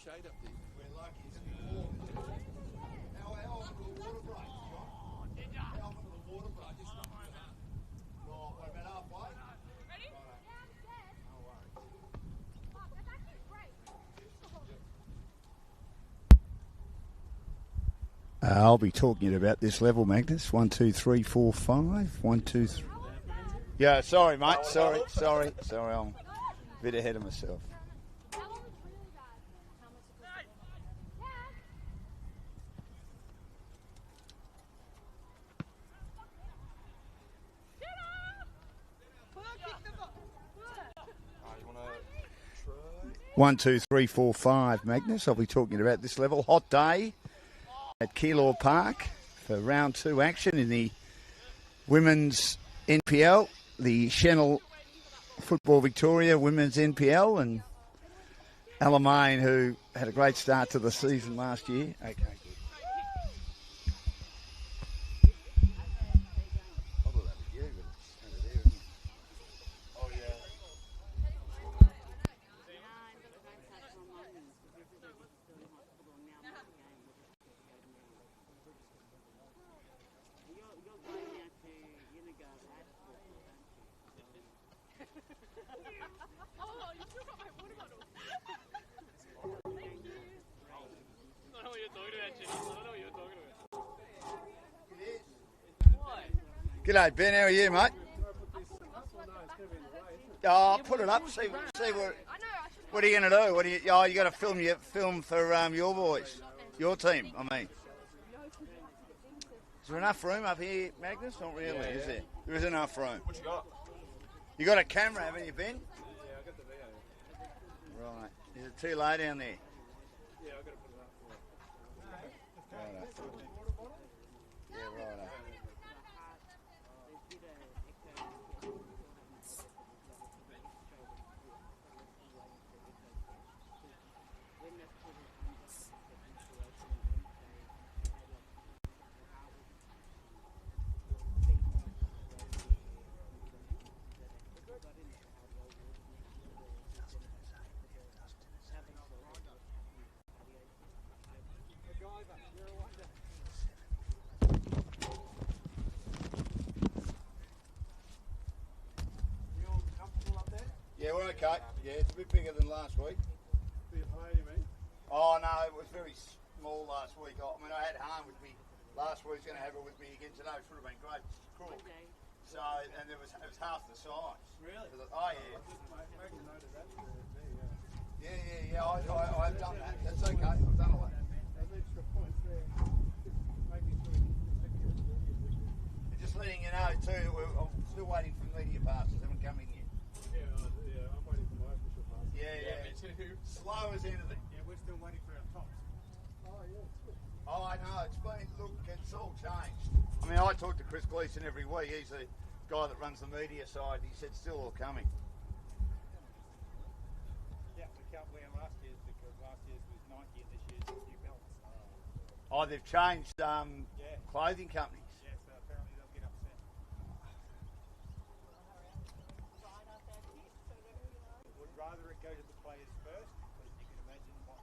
shade up there. We're lucky. It's warm. How often do the water break, John? How often do the water break? Oh, what, about halfway? Ready? Righto. Yeah, I'm scared. No worries. Oh, that's actually great. I'll be talking about this level, Magnus. 1, 2, 3, 4, 5. 1, 2, 3. Yeah, sorry, mate. Sorry. I'm a bit ahead of myself. That one was really bad. How much it was? Yeah. You want to try? 1, 2, 3, 4, 5, Magnus. I'll be talking about this level. Hot day at Keilor Park for round 2 action in the women's NPL, the Senol Football Victoria women's NPL, and Alamein, who had a great start to the season last year. Okay. Oh, you still got my water bottle. Thank you. I don't know what you're talking about, Jenny. I don't know what you're talking about. G'day, Ben. How are you, mate? Oh, put it up. See what are you going to do? You got to film for your boys, your team. I mean, is there enough room up here, Magnus? Not really, is there? There is enough room. What you got? You got a camera, haven't you, Ben? Yeah, I got the video. Right. Is it too low down there? Yeah, I got to put it up. Righto. Yeah, righto. Yeah, we're okay. Yeah, it's a bit bigger than last week. Bit high, you mean? Oh, no, it was very small last week. I mean, I had Han with me last week, going to have her with me again today, which would have been great. It's cruel. So, and it was half the size. Really? Oh, yeah. Make a note of that. Yeah, I've done that. That's okay. I've done all that. Those extra points there. Making sure you can take your video. And just letting you know, too, that I'm still waiting for media passes. They haven't come in yet. Yeah, I'm waiting for my official pass. Yeah. Me too. Slow as anything. Yeah, we're still waiting for our tops. Oh, yeah, it's good. Oh, I know. It's all changed. I mean, I talk to Chris Gleeson every week. He's the guy that runs the media side. He said still all coming. Yeah, we can't wear last year's because last year's was Nike and this year's New Balance. Oh, they've changed clothing companies. Yeah, so apparently they'll get upset. Would rather it go to the players first because you can imagine what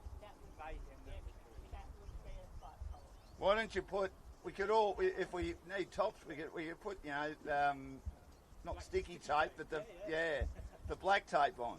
mayhem that would cause. Why don't you put? We could all, if we need tops, we could put, not sticky tape, but the black tape on.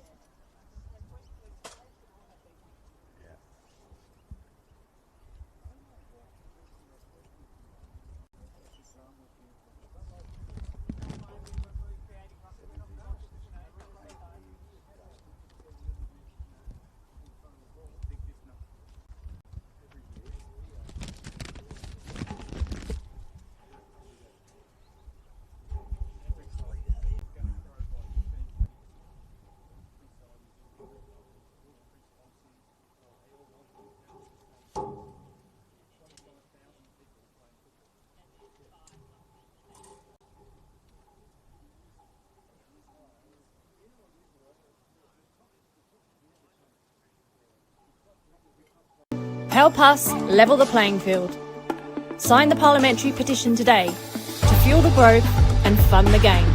Help us level the playing field. Sign the parliamentary petition today to fuel the growth and fund the game.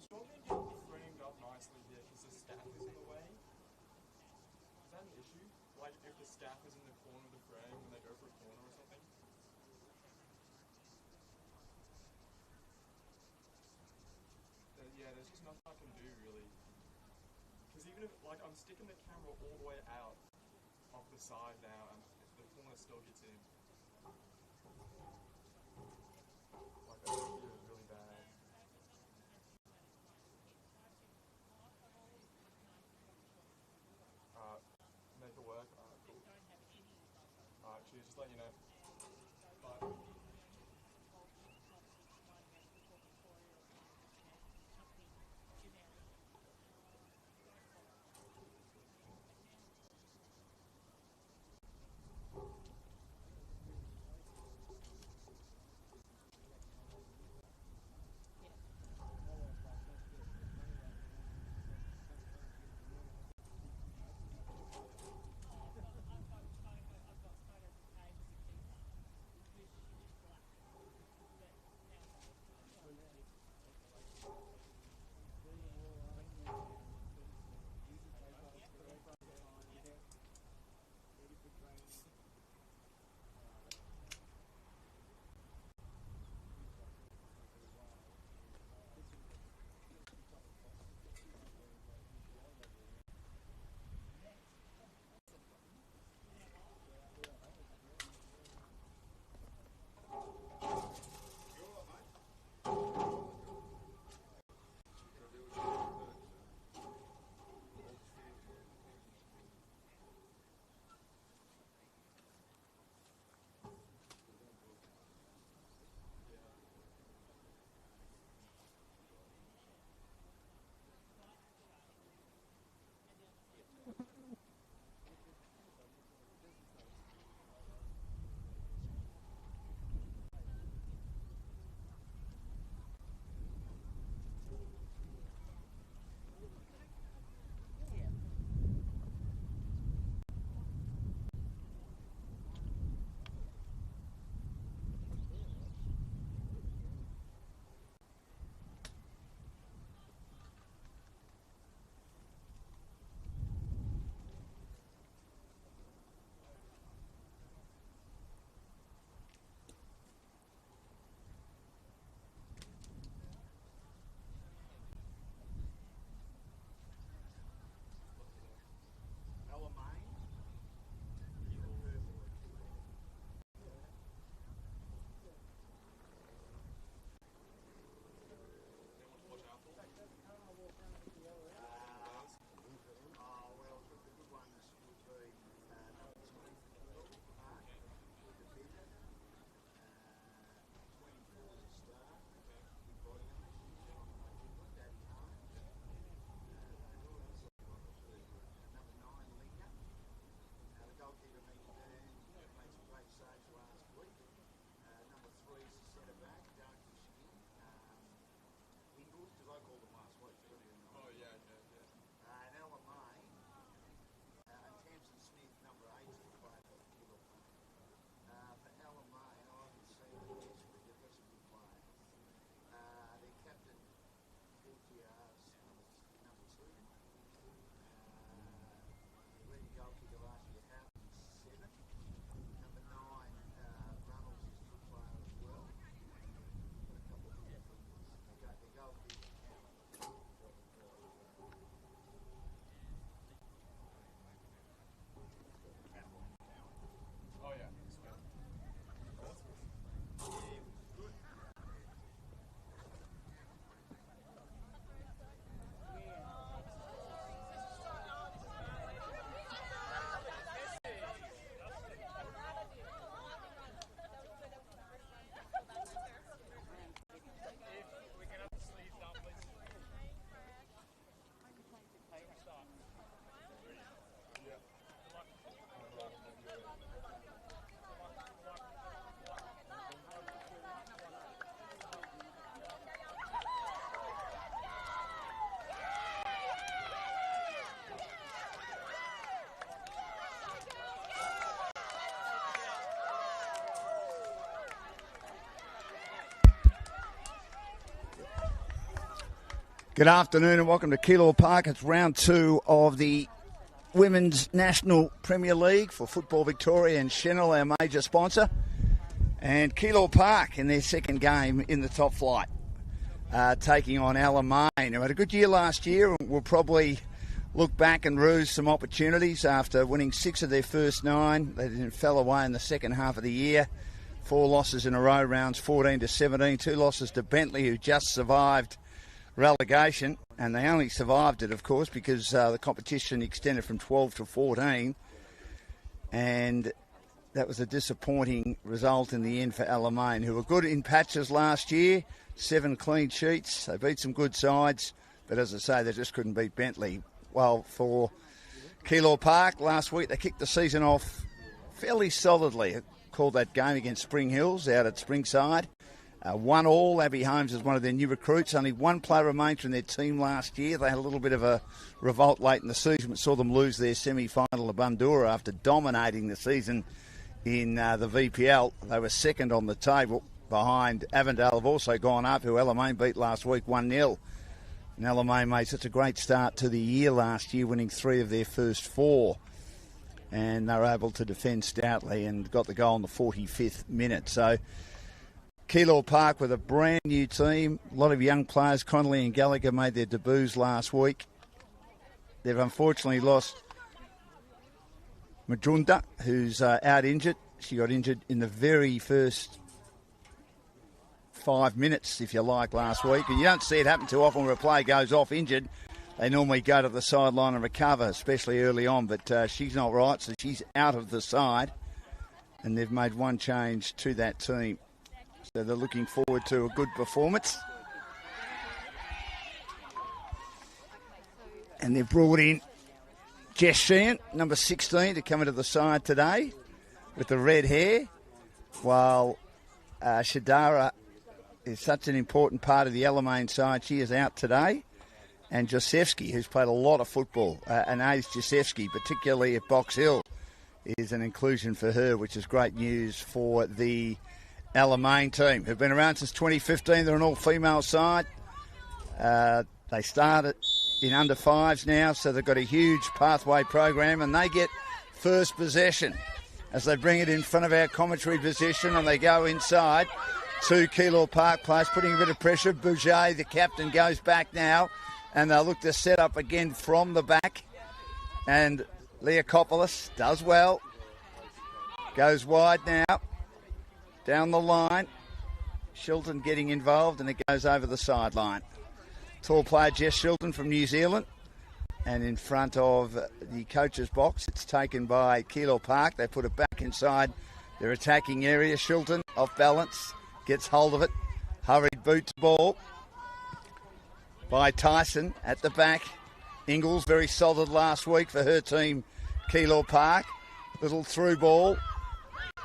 struggling getting it framed up nicely here because the staff is in the way. Is that an issue? Like if the staff is in the corner of the frame when they go for a corner or something? Yeah, there's just nothing I can do really. Because even if, like, I'm sticking the camera all the way out off the side now and the corner still gets in. Like, that here is really bad. Make it work? Cool. Cheers, just let you know. Bye. Good afternoon and welcome to Keilor Park. It's round 2 of the Women's National Premier League for Football Victoria and Senol, our major sponsor. And Keilor Park in their second game in the top flight, taking on Alamein, who had a good year last year and will probably look back and lose some opportunities after winning 6 of their first 9. They fell away in the second half of the year. 4 losses in a row, rounds 14 to 17. 2 losses to Bentley, who just survived relegation, and they only survived it, of course, because the competition extended from 12 to 14, and that was a disappointing result in the end for Alamein, who were good in patches last year, 7 clean sheets. They beat some good sides, but as I say, they just couldn't beat Bentley. Well, for Keilor Park last week, they kicked the season off fairly solidly. Called that game against Spring Hills out at Springside. 1-1. Abby Holmes is one of their new recruits. Only one player remained from their team last year. They had a little bit of a revolt late in the season, but saw them lose their semi-final to Bundoora after dominating the season in the VPL. They were second on the table behind Avondale, have also gone up, who Alamein beat last week 1-0. And Alamein made such a great start to the year last year, winning 3 of their first 4. And they were able to defend stoutly and got the goal in the 45th minute. So Keilor Park with a brand new team, a lot of young players. Connolly and Gallagher made their debuts last week. They've unfortunately lost Madrunda, who's out injured. She got injured in the very first 5 minutes, if you like, last week. And you don't see it happen too often where a player goes off injured. They normally go to the sideline and recover, especially early on. But she's not right, so she's out of the side. And they've made one change to that team. So they're looking forward to a good performance. And they've brought in Jess Sheehan, number 16, to come into the side today with the red hair, while Shadara is such an important part of the Alamein side. She is out today. And Josefsky, who's played a lot of football, and Ace Josefsky, particularly at Box Hill, is an inclusion for her, which is great news for the Alamein team, who've been around since 2015. They're an all-female side. They started in under 5s now, so they've got a huge pathway program, and they get first possession as they bring it in front of our commentary position, and they go inside. 2 Keilor Park players putting a bit of pressure. Bouget, the captain, goes back now, and they'll look to set up again from the back. And Leakopoulos does well. Goes wide now. Down the line. Shilton getting involved, and it goes over the sideline. Tall player Jess Shilton from New Zealand. And in front of the coach's box, it's taken by Keilor Park. They put it back inside their attacking area. Shilton off balance. Gets hold of it. Hurried boot to ball by Tyson at the back. Ingles very solid last week for her team, Keilor Park. Little through ball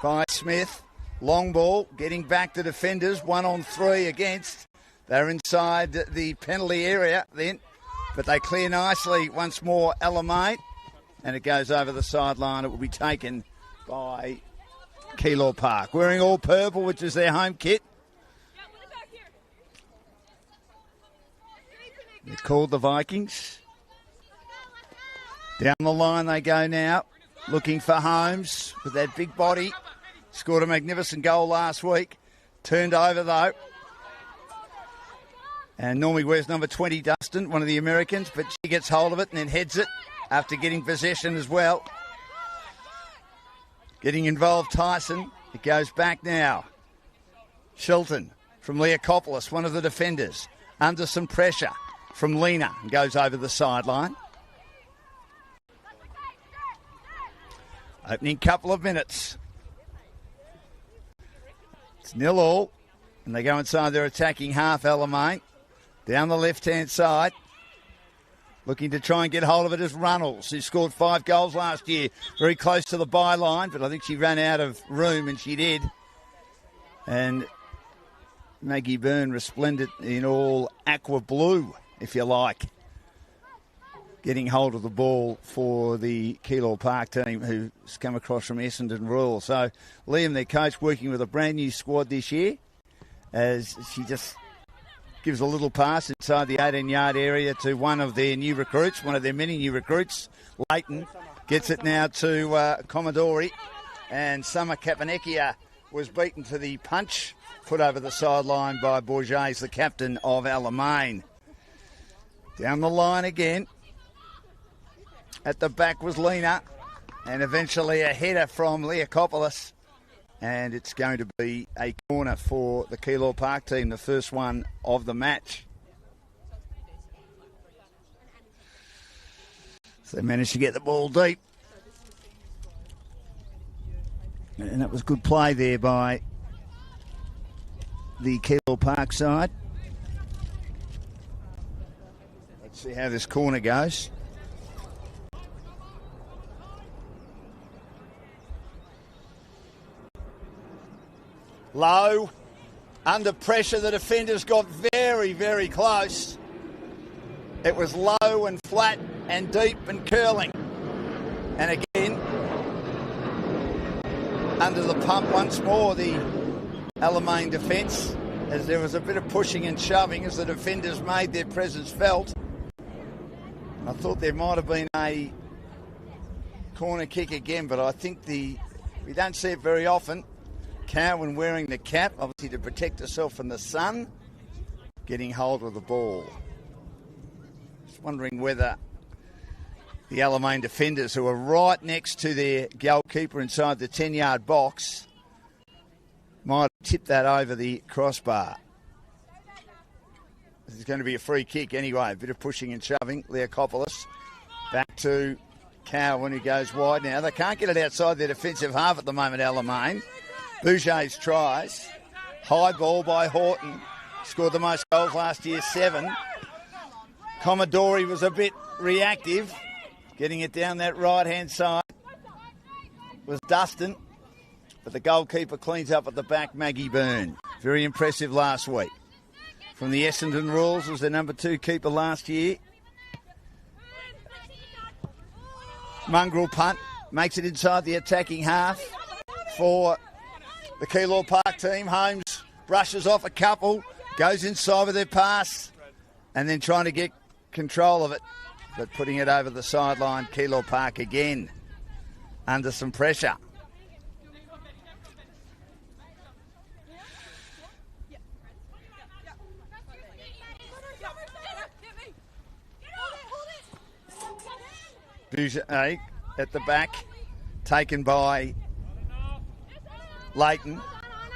by Smith. Long ball, getting back to defenders, 1-on-3 against. They're inside the penalty area then, but they clear nicely once more Alamein, and it goes over the sideline. It will be taken by Keilor Park. Wearing all purple, which is their home kit. They're called the Vikings. Down the line they go now, looking for Holmes with that big body. Scored a magnificent goal last week. Turned over though. And normally wears number 20, Dustin, one of the Americans, but she gets hold of it and then heads it after getting possession as well. Getting involved, Tyson. It goes back now. Shilton from Leakopoulos, one of the defenders, under some pressure from Lena, and goes over the sideline. Opening couple of minutes. It's 0-0, and they go inside their attacking half, Alamein. Down the left-hand side. Looking to try and get hold of it is Runnels, who scored 5 goals last year. Very close to the byline, but I think she ran out of room, and she did. And Maggie Byrne resplendent in all aqua blue, if you like. Getting hold of the ball for the Keilor Park team, who's come across from Essendon Royal. So Liam, their coach, working with a brand new squad this year, as she just gives a little pass inside the 18-yard area to one of their new recruits, one of their many new recruits. Leighton gets it now to Commodore, and Summer Kapanekia was beaten to the punch, put over the sideline by Bourges, the captain of Alamein. Down the line again. At the back was Lena, and eventually a header from Leakopoulos. And it's going to be a corner for the Keilor Park team, the first one of the match. So they managed to get the ball deep. And that was good play there by the Keilor Park side. Let's see how this corner goes. Low, under pressure, the defenders got very, very close. It was low and flat and deep and curling. And again, under the pump once more, the Alamein defence, as there was a bit of pushing and shoving as the defenders made their presence felt. I thought there might have been a corner kick again, but I think we don't see it very often. Cowan wearing the cap, obviously to protect herself from the sun, getting hold of the ball. Just wondering whether the Alamein defenders, who are right next to their goalkeeper inside the 10-yard box, might have tipped that over the crossbar. This is going to be a free kick anyway. A bit of pushing and shoving. Leakopoulos back to Cowan, who goes wide now. They can't get it outside their defensive half at the moment, Alamein. Bourges tries. High ball by Horton. Scored the most goals last year, 7. Commodore was a bit reactive. Getting it down that right-hand side was Dustin. But the goalkeeper cleans up at the back, Maggie Byrne. Very impressive last week. From the Essendon Rules, was the number 2 keeper last year. Mongrel punt. Makes it inside the attacking half for the Keilor Park team. Holmes brushes off a couple, goes inside with their pass, and then trying to get control of it, but putting it over the sideline. Keilor Park again under some pressure. Bourget at the back, taken by Leighton,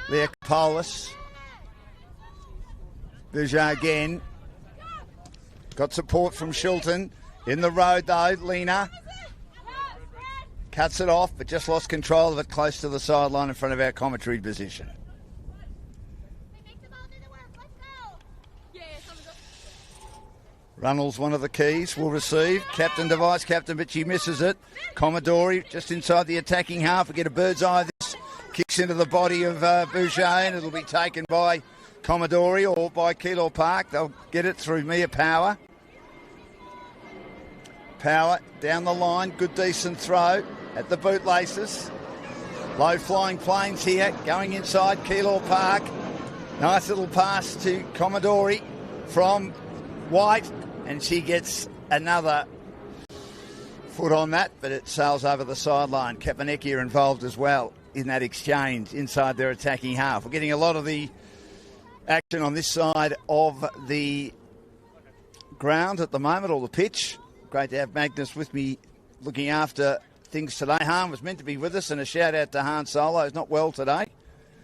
Leakopoulos. Bourget again. Got support from Shilton. In the road though, Lena. Cuts it off, but just lost control of it close to the sideline in front of our commentary position. Runnels, one of the keys, will receive. Captain to vice captain, but she misses it. Commodore just inside the attacking half. We get a bird's eye of this. Kicks into the body of Bourget, and it'll be taken by Commodore or by Keilor Park. They'll get it through Mia Power. Power down the line. Good, decent throw at the bootlaces. Low flying planes here. Going inside Keilor Park. Nice little pass to Commodore from White. And she gets another foot on that, but it sails over the sideline. Kapanekia involved as well in that exchange inside their attacking half. We're getting a lot of the action on this side of the ground at the moment, or the pitch. Great to have Magnus with me looking after things today. Han was meant to be with us, and a shout out to Han Solo. He's not well today.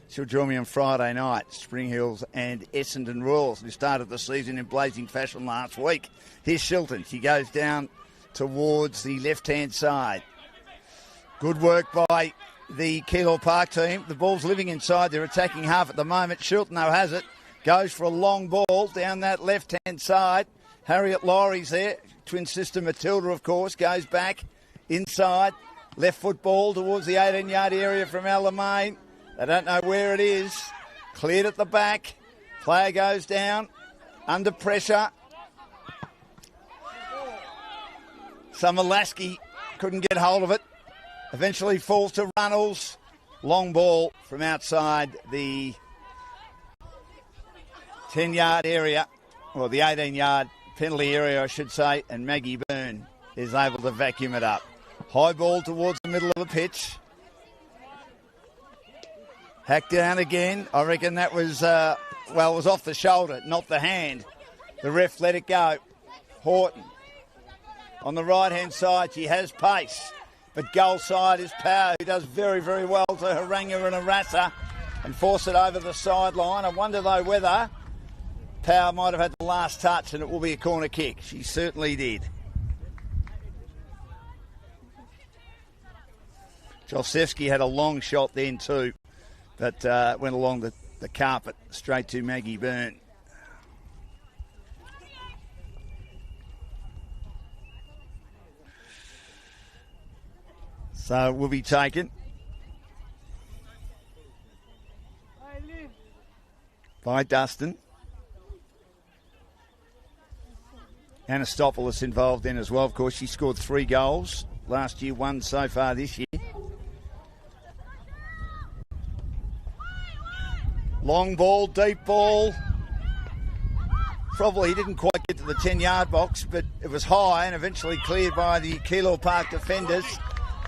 She'll join me on Friday night. Spring Hills and Essendon Royals, who started the season in blazing fashion last week. Here's Shilton. She goes down towards the left-hand side. Good work by the Keilor Park team. The ball's living inside their attacking half at the moment. Shilton, though, has it. Goes for a long ball down that left-hand side. Harriet Laurie's there. Twin sister Matilda, of course, goes back inside. Left foot ball towards the 18-yard area from Alamein. They don't know where it is. Cleared at the back. Player goes down. Under pressure. Summerlasky couldn't get hold of it. Eventually falls to Runnels. Long ball from outside the 10-yard area, or the 18-yard penalty area, I should say, and Maggie Byrne is able to vacuum it up. High ball towards the middle of the pitch. Hack down again. I reckon that was, it was off the shoulder, not the hand. The ref let it go. Horton on the right-hand side. She has pace, but goal side is Power, who does very, very well to Haranga and Arasa and force it over the sideline. I wonder, though, whether Power might have had the last touch and it will be a corner kick. She certainly did. Josefsky had a long shot then too, but went along the carpet straight to Maggie Byrne. So it will be taken by Dustin. Anastopoulos involved then as well, of course. She scored 3 goals last year, 1 so far this year. Long ball, deep ball. Probably he didn't quite get to the 10-yard box, but it was high and eventually cleared by the Keilor Park defenders.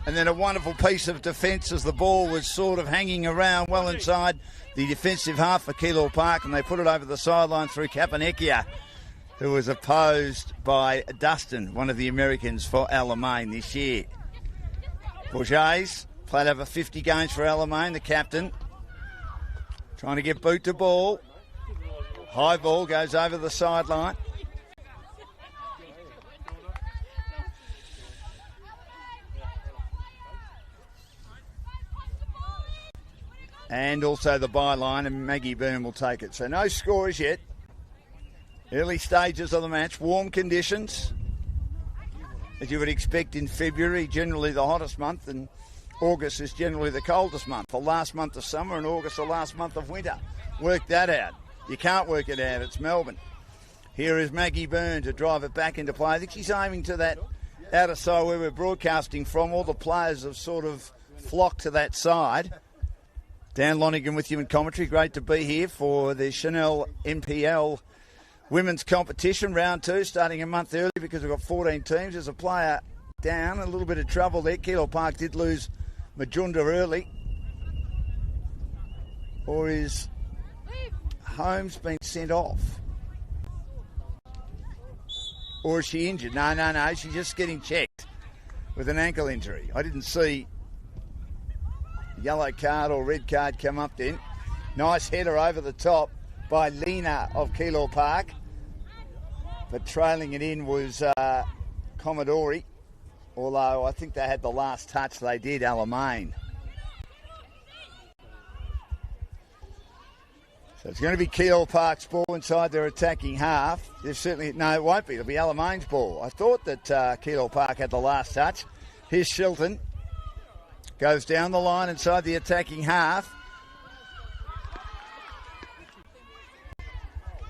And then a wonderful piece of defence as the ball was sort of hanging around well inside the defensive half for Keilor Park, and they put it over the sideline through Kapanekia, who was opposed by Dustin, one of the Americans for Alamein this year. Bourget's played over 50 games for Alamein, the captain. Trying to get boot to ball. High ball goes over the sideline. And also the byline, and Maggie Byrne will take it. So no scores yet. Early stages of the match, warm conditions, as you would expect in February, generally the hottest month, and August is generally the coldest month. The last month of summer, and August the last month of winter. Work that out. You can't work it out, it's Melbourne. Here is Maggie Byrne to drive it back into play. I think she's aiming to that outer side where we're broadcasting from. All the players have sort of flocked to that side. Dan Lonigan with you in commentary. Great to be here for the Senol NPL women's competition, round 2, starting a month early because we've got 14 teams. There's a player down, a little bit of trouble there. Keilor Park did lose Majunda early. Or is Holmes been sent off? Or is she injured? No. She's just getting checked with an ankle injury. I didn't see yellow card or red card come up then. Nice header over the top by Lena of Keilor Park. But trailing it in was Commodore, although I think they had the last touch. They did, Alamein. So it's going to be Keilor Park's ball inside their attacking half. There's certainly, no, it won't be. It'll be Alamein's ball. I thought that Keilor Park had the last touch. Here's Shilton. Goes down the line inside the attacking half.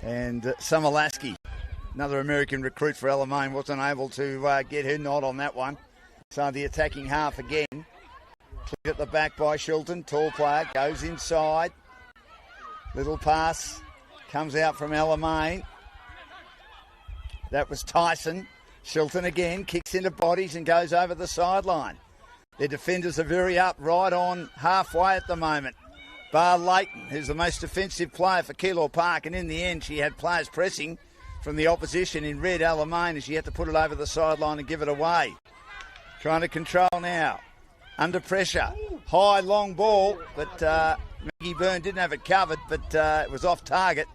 And Summerlasky, another American recruit for Alamein, wasn't able to get her nod on that one. So the attacking half again. Cleared at the back by Shilton. Tall player, goes inside. Little pass comes out from Alamein. That was Tyson. Shilton again, kicks into bodies and goes over the sideline. Their defenders are very up, right on halfway at the moment. Bar Leighton, who's the most defensive player for Keilor Park, and in the end she had players pressing from the opposition in red, Alamein, as she had to put it over the sideline and give it away. Trying to control now. Under pressure. High, long ball, but Maggie Byrne didn't have it covered, but it was off target.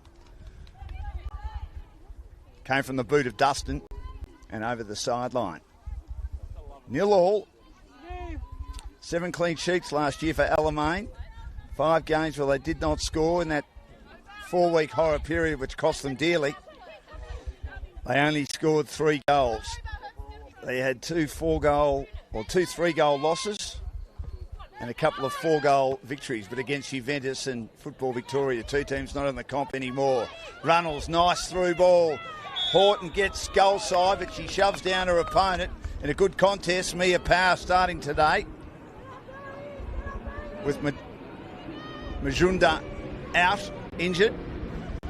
Came from the boot of Dustin and over the sideline. 0-0. 7 clean sheets last year for Alamein. 5 games where they did not score in that 4-week horror period, which cost them dearly. They only scored 3 goals. They had 2 3-goal losses and a couple of 4-goal victories, but against Juventus and Football Victoria, 2 teams not in the comp anymore. Runnels, nice through ball. Horton gets goal side, but she shoves down her opponent in a good contest. Mia Power starting today with Majunda out, injured.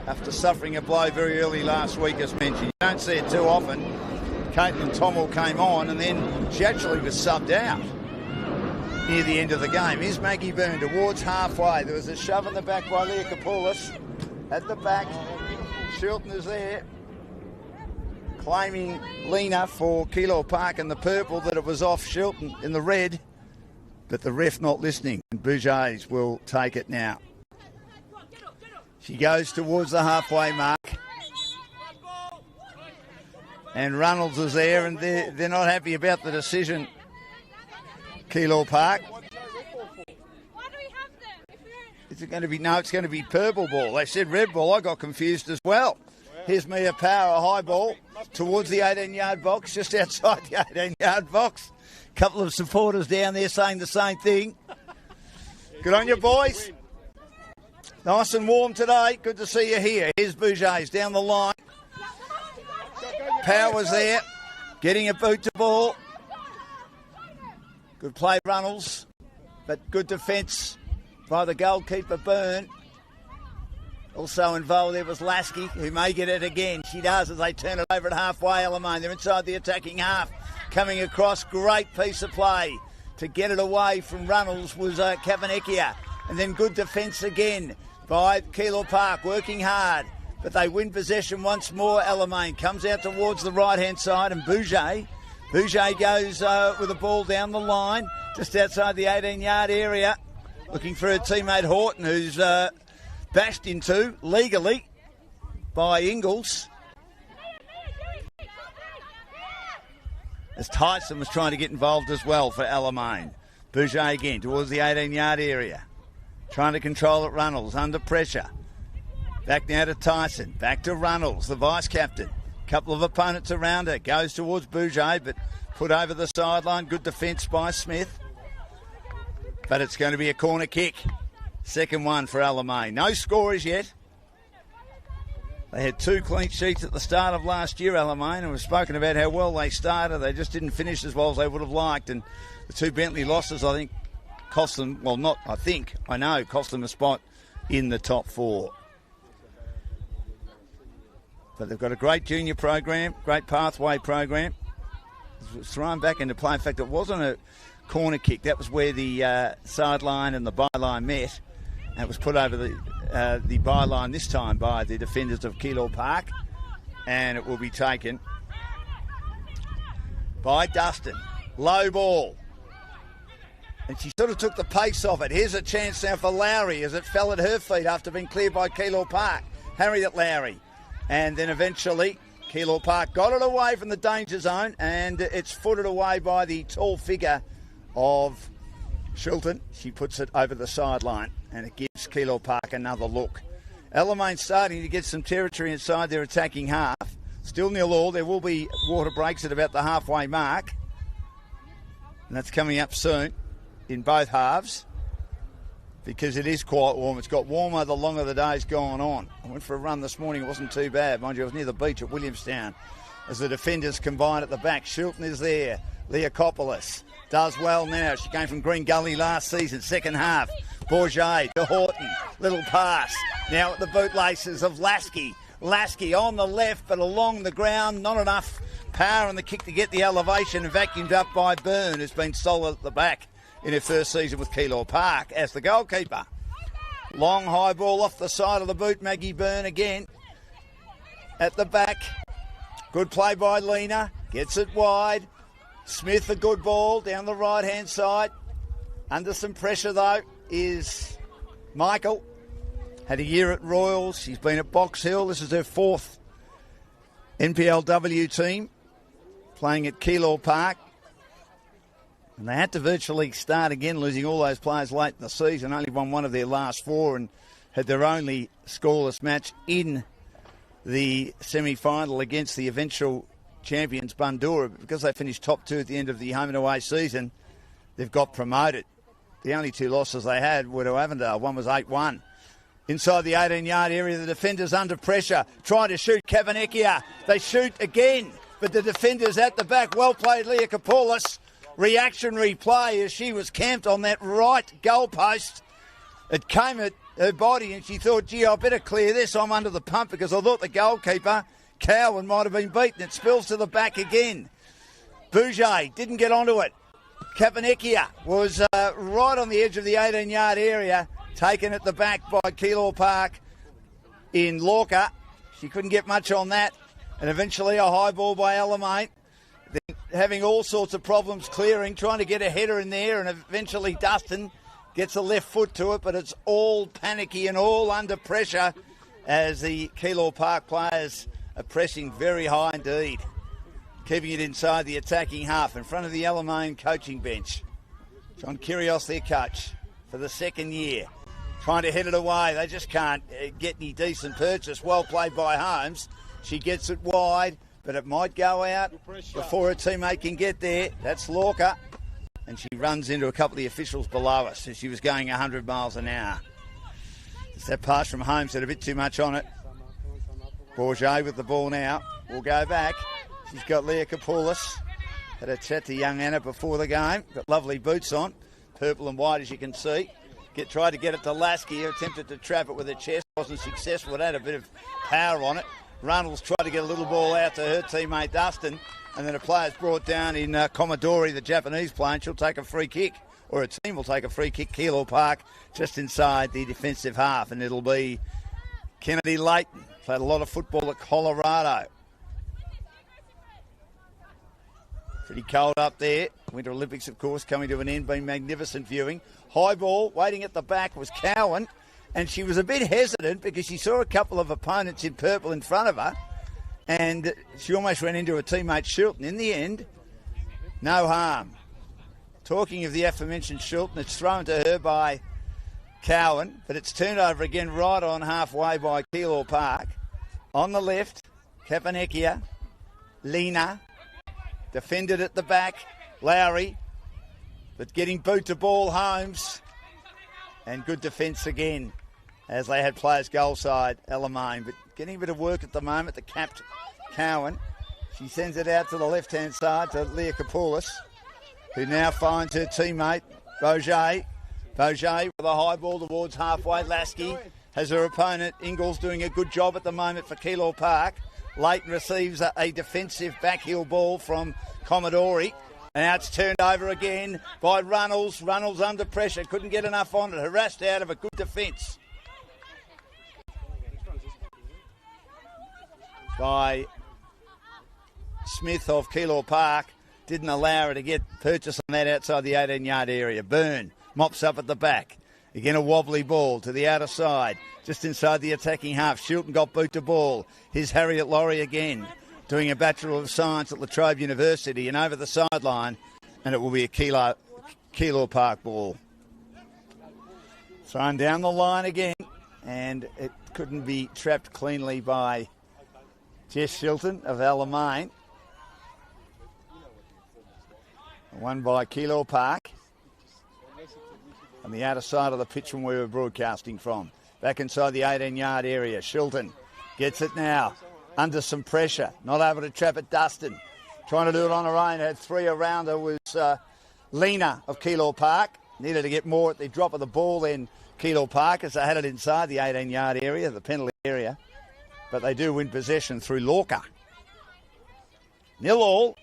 after suffering a blow very early last week, as mentioned. You don't see it too often. Caitlin Tommel came on and then she actually was subbed out near the end of the game. Here's Maggie Byrne towards halfway. There was a shove in the back by Leah Kapoulis. At the back, Shilton is there, claiming Lena for Keilor Park in the purple, that it was off Shilton in the red. But the ref not listening, and Bouget's will take it now. She goes towards the halfway mark. And Reynolds is there, and they're not happy about the decision. Keilor Park. Why do we have them? Is it going to be? No, it's going to be purple ball. They said red ball. I got confused as well. Here's Mia Power, a high ball towards the 18-yard box, just outside the 18-yard box. Couple of supporters down there saying the same thing. Good on you, boys. Nice and warm today. Good to see you here. Here's Bouget's down the line. Power's there, getting a boot to ball. Good play, Runnels, but good defence by the goalkeeper, Byrne. Also involved there was Lasky, who may get it again. She does as they turn it over at halfway. Alamein, they're inside the attacking half. Coming across, great piece of play to get it away from Runnels was Kavanecchia. And then good defence again by Keilor Park, working hard. But they win possession once more. Alamein comes out towards the right-hand side, and Bouget goes with the ball down the line, just outside the 18-yard area, looking for her teammate Horton, who's bashed into legally by Ingles. As Tyson was trying to get involved as well for Alamein. Bouget again towards the 18-yard area, trying to control it. Runnels under pressure. Back now to Tyson, back to Runnels, the vice-captain. Couple of opponents around her. Goes towards Bouget, but put over the sideline. Good defence by Smith. But it's going to be a corner kick. Second one for Alamein. No scorers yet. They had 2 clean sheets at the start of last year, Alamein, and we've spoken about how well they started. They just didn't finish as well as they would have liked. And the 2 Bentley losses, I think, cost them, well, not I think, I know, cost them a spot in the top 4. But they've got a great junior program, great pathway program. It was thrown back into play. In fact, it wasn't a corner kick. That was where the sideline and the byline met. And it was put over the byline this time by the defenders of Keilor Park. And it will be taken by Dustin. Low ball. And she sort of took the pace off it. Here's a chance now for Lowry as it fell at her feet after being cleared by Keilor Park. Harriet Lowry. And then eventually Keilor Park got it away from the danger zone, and it's footed away by the tall figure of Shilton. She puts it over the sideline, and it gives Keilor Park another look. Alamein starting to get some territory inside their attacking half. Still 0-0. There will be water breaks at about the halfway mark. And that's coming up soon in both halves, because it is quite warm. It's got warmer the longer the day's gone on. I went for a run this morning. It wasn't too bad. Mind you, I was near the beach at Williamstown as the defenders combine at the back. Shilton is there. Leah Kopoulis does well now. She came from Green Gully last season. Second half. Bourget to Horton. Little pass. Now at the bootlaces of Lasky. Lasky on the left, but along the ground. Not enough power in the kick to get the elevation, and vacuumed up by Byrne, who's been solid at the back in her first season with Keilor Park as the goalkeeper. Long high ball off the side of the boot. Maggie Byrne again at the back. Good play by Lena. Gets it wide. Smith, a good ball down the right-hand side. Under some pressure, though, is Michael. Had a year at Royals. She's been at Box Hill. This is her 4th NPLW team, playing at Keilor Park. And they had to virtually start again, losing all those players late in the season. Only won one of their last 4 and had their only scoreless match in the semi-final against the eventual champions Bundoora. But because they finished top 2 at the end of the home and away season, they've got promoted. The only 2 losses they had were to Avondale. One was 8-1. Inside the 18-yard area, the defenders under pressure, trying to shoot Kavanecchia. They shoot again, but the defenders at the back. Well played, Leah Kapoulis. Reactionary play as she was camped on that right goalpost. It came at her body, and she thought, gee, I better clear this. I'm under the pump, because I thought the goalkeeper, Cowan, might have been beaten. It spills to the back again. Bouget didn't get onto it. Kapanekia was right on the edge of the 18-yard area, taken at the back by Keilor Park in Lorca. She couldn't get much on that. And eventually a high ball by Alamein. Then having all sorts of problems clearing, trying to get a header in there, and eventually Dustin gets a left foot to it, but it's all panicky and all under pressure as the Keilor Park players are pressing very high indeed, keeping it inside the attacking half in front of the Alamein coaching bench. John Kyrgios, their coach, for the second year, trying to head it away. They just can't get any decent purchase. Well played by Holmes. She gets it wide, but it might go out before her teammate can get there. That's Lorca. And she runs into a couple of the officials below us as she was going 100 miles an hour. Just that pass from Holmes had a bit too much on it. Bourget with the ball now. Will go back. She's got Leah Kapoulis. Had a chat to young Anna before the game. Got lovely boots on. Purple and white, as you can see. Tried to get it to Lasky. Attempted to trap it with her chest. Wasn't successful. It had a bit of power on it. Runnels tried to get a little ball out to her teammate Dustin. And then a player's brought down in Commodore, the Japanese player, and she'll take a free kick. Or a team will take a free kick. Keilor Park just inside the defensive half. And it'll be Kennedy Leighton. Played a lot of football at Colorado. Pretty cold up there. Winter Olympics, of course, coming to an end. Been magnificent viewing. High ball, waiting at the back was Cowan. And she was a bit hesitant because she saw a couple of opponents in purple in front of her. And she almost ran into her teammate Shilton. In the end, no harm. Talking of the aforementioned Shilton, it's thrown to her by Cowan, but it's turned over again right on halfway by Keilor Park. On the left, Kapanekia, Lena, defended at the back, Lowry, but getting boot to ball, Holmes, and good defence again as they had players goal side, Alamein, but getting a bit of work at the moment, the capped Cowan. She sends it out to the left-hand side to Leah Kapoulis, who now finds her teammate, Bourget. Bourget with a high ball towards halfway. Lasky has her opponent. Ingalls doing a good job at the moment for Keilor Park. Leighton receives a defensive backheel ball from Commodore. And now it's turned over again by Runnels. Runnels under pressure. Couldn't get enough on it. Harassed out of a good defence by Smith of Keilor Park. Didn't allow her to get purchase on that outside the 18-yard area. Byrne mops up at the back. Again, a wobbly ball to the outer side, just inside the attacking half. Shilton got boot to ball. Here's Harriet Laurie again, doing a Bachelor of Science at La Trobe University, and over the sideline, and it will be a Keilor Park ball. Thrown down the line again, and it couldn't be trapped cleanly by Jess Shilton of Alamein. Won by Keilor Park. On the outer side of the pitch from where we're broadcasting from. Back inside the 18-yard area. Shilton gets it now. Under some pressure. Not able to trap it. Dustin trying to do it on her own. Had three around her was Lena of Keilor Park. Needed to get more at the drop of the ball then Keilor Park as they had it inside the 18-yard area, the penalty area. But they do win possession through Lorca. 0-0.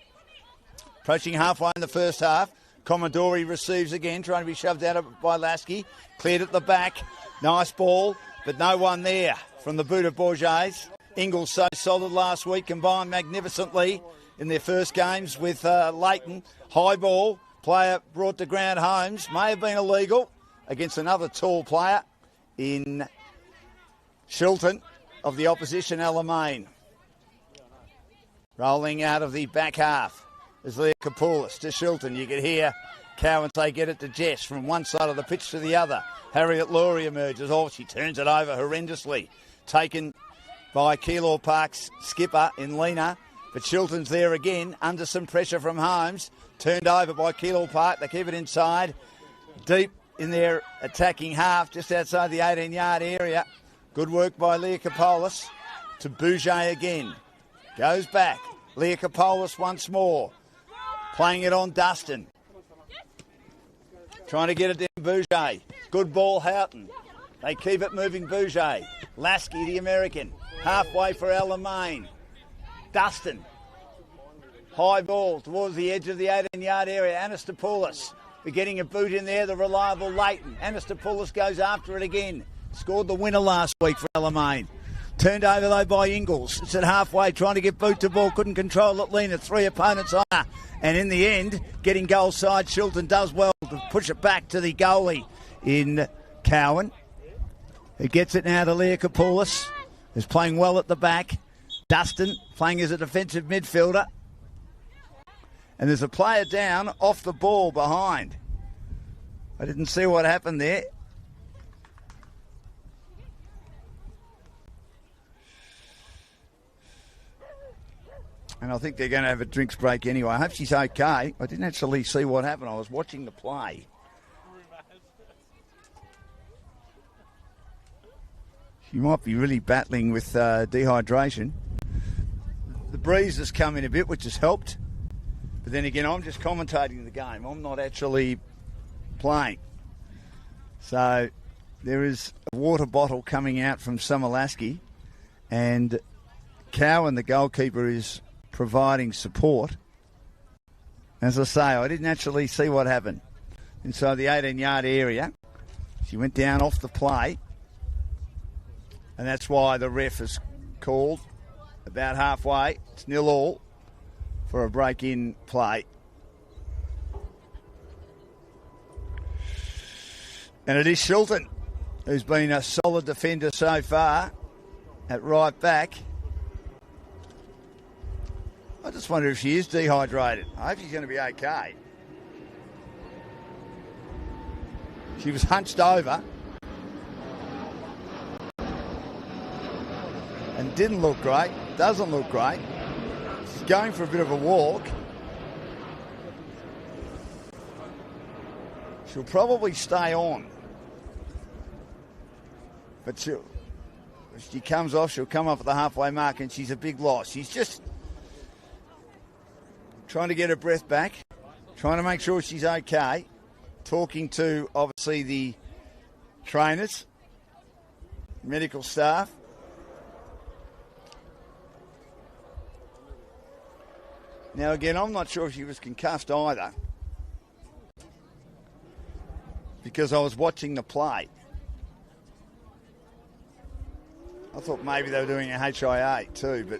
Approaching halfway in the first half. Commodore receives again, trying to be shoved out by Lasky. Cleared at the back. Nice ball, but no one there from the boot of Bourget's. Ingalls so solid last week, combined magnificently in their first games with Leighton. High ball, player brought to ground. Holmes may have been illegal against another tall player in Shilton of the opposition, Alamein. Rolling out of the back half is Leah Kapoulis to Shilton. You could hear Cowan say, get it to Jess from one side of the pitch to the other. Harriet Laurie emerges. Oh, she turns it over horrendously. Taken by Keilor Park's skipper in Lena. But Shilton's there again, under some pressure from Holmes. Turned over by Keilor Park. They keep it inside. Deep in their attacking half, just outside the 18-yard area. Good work by Leah Kapoulis to Bourget again. Goes back. Leah Kapoulis once more. Playing it on Dustin. Trying to get it down Bourget. Good ball, Houghton. They keep it moving. Bouger. Lasky, the American. Halfway for Alamein. Dustin. High ball towards the edge of the 18-yard area. Anastopoulos. We're getting a boot in there. The reliable Leighton. Anastopoulos goes after it again. Scored the winner last week for Alamein. Turned over though by Ingles. It's at halfway trying to get boot to ball. Couldn't control it. Lena. 3 opponents on her. And in the end, getting goal side, Shilton does well to push it back to the goalie in Cowan. Who gets it now to Leakopoulos. Is playing well at the back. Dustin playing as a defensive midfielder. And there's a player down off the ball behind. I didn't see what happened there. And I think they're going to have a drinks break anyway. I hope she's okay. I didn't actually see what happened. I was watching the play. She might be really battling with dehydration. The breeze has come in a bit, which has helped. But then again, I'm just commentating the game. I'm not actually playing. So there is a water bottle coming out from Summerlasky. And Cowan, the goalkeeper, is providing support. As I say, I didn't actually see what happened. Inside the 18-yard area, she went down off the play. And that's why the ref has called about halfway. It's 0-0 for a break-in play. And it is Shilton, who's been a solid defender so far at right back. I just wonder if she is dehydrated. I hope she's going to be okay. She was hunched over and didn't look great, doesn't look great. She's going for a bit of a walk. She'll probably stay on. But if she comes off, she'll come up at the halfway mark and she's a big loss. She's just trying to get her breath back, trying to make sure she's okay, talking to, obviously, the trainers, medical staff. Now, again, I'm not sure if she was concussed either because I was watching the play. I thought maybe they were doing a HIA too, but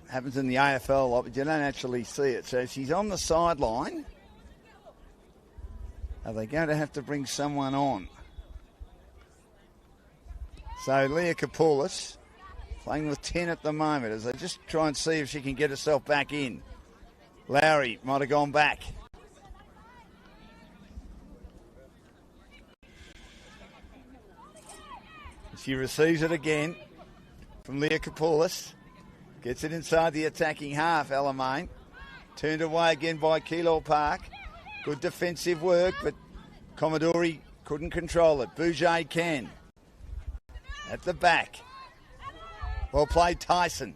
happens in the AFL a lot, but you don't actually see it. So she's on the sideline. Are they going to have to bring someone on? So Leakopoulos playing with 10 at the moment as they just try and see if she can get herself back in. Lowry might have gone back. She receives it again from Leakopoulos. Gets it inside the attacking half, Alamein. Turned away again by Keilor Park. Good defensive work, but Commodore couldn't control it. Bouger can. At the back. Well played, Tyson.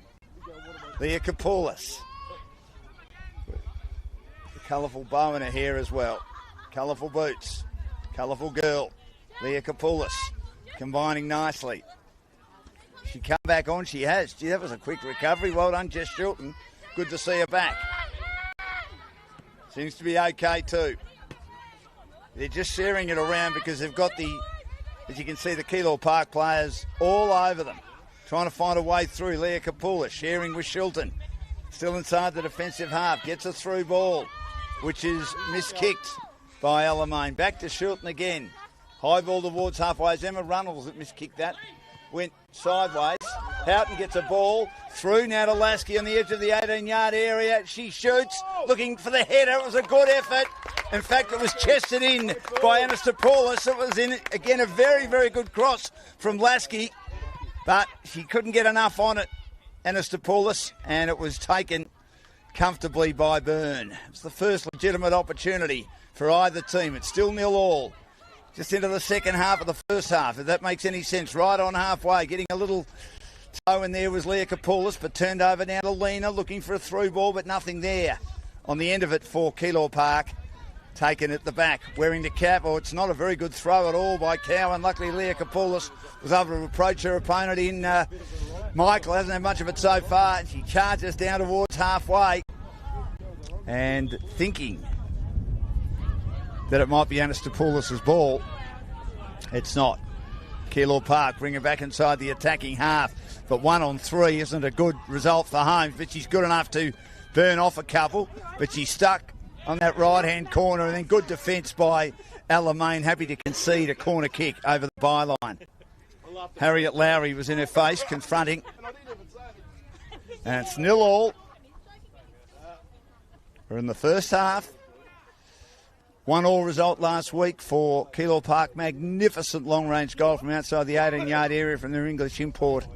Leakopoulos. The colourful bow in her hair as well. Colourful boots. Colourful girl. Leakopoulos. Combining nicely. She come back on, she has. Gee, that was a quick recovery. Well done, Jess Shilton. Good to see her back. Seems to be okay too. They're just sharing it around because they've got the, as you can see, the Keilor Park players all over them. Trying to find a way through. Leakopoulos sharing with Shilton. Still inside the defensive half. Gets a through ball, which is miskicked by Alamein. Back to Shilton again. High ball towards halfway. It's Emma Runnels that miskicked that. Went sideways. Houghton gets a ball through now to Lasky on the edge of the 18-yard area. She shoots, looking for the header. It was a good effort. In fact, it was chested in by Anastopoulos. It was in, again, a very, very good cross from Lasky, but she couldn't get enough on it, Anastopoulos, and it was taken comfortably by Byrne. It's the first legitimate opportunity for either team. It's still 0-0. Just into the second half of the first half, if that makes any sense. Right on halfway, getting a little toe in there was Leakopoulos, but turned over now to Lena, looking for a through ball, but nothing there on the end of it for Keilor Park. taken at the back, wearing the cap. Oh, it's not a very good throw at all by Cowan. Luckily, Leah Kapoulis was able to approach her opponent in Michael. Hasn't had much of it so far. She charges down towards halfway and thinking that it might be Anastopoulos' ball. It's not. Keilor Park bring her back inside the attacking half. But 1 on 3 isn't a good result for Holmes, but she's good enough to burn off a couple. But she's stuck on that right-hand corner, and then good defence by Alamein, happy to concede a corner kick over the byline. Harriet Lowry was in her face, confronting. And it's 0-0. We're in the first half. 1-1 result last week for Keilor Park. Magnificent long-range goal from outside the 18-yard area from their English import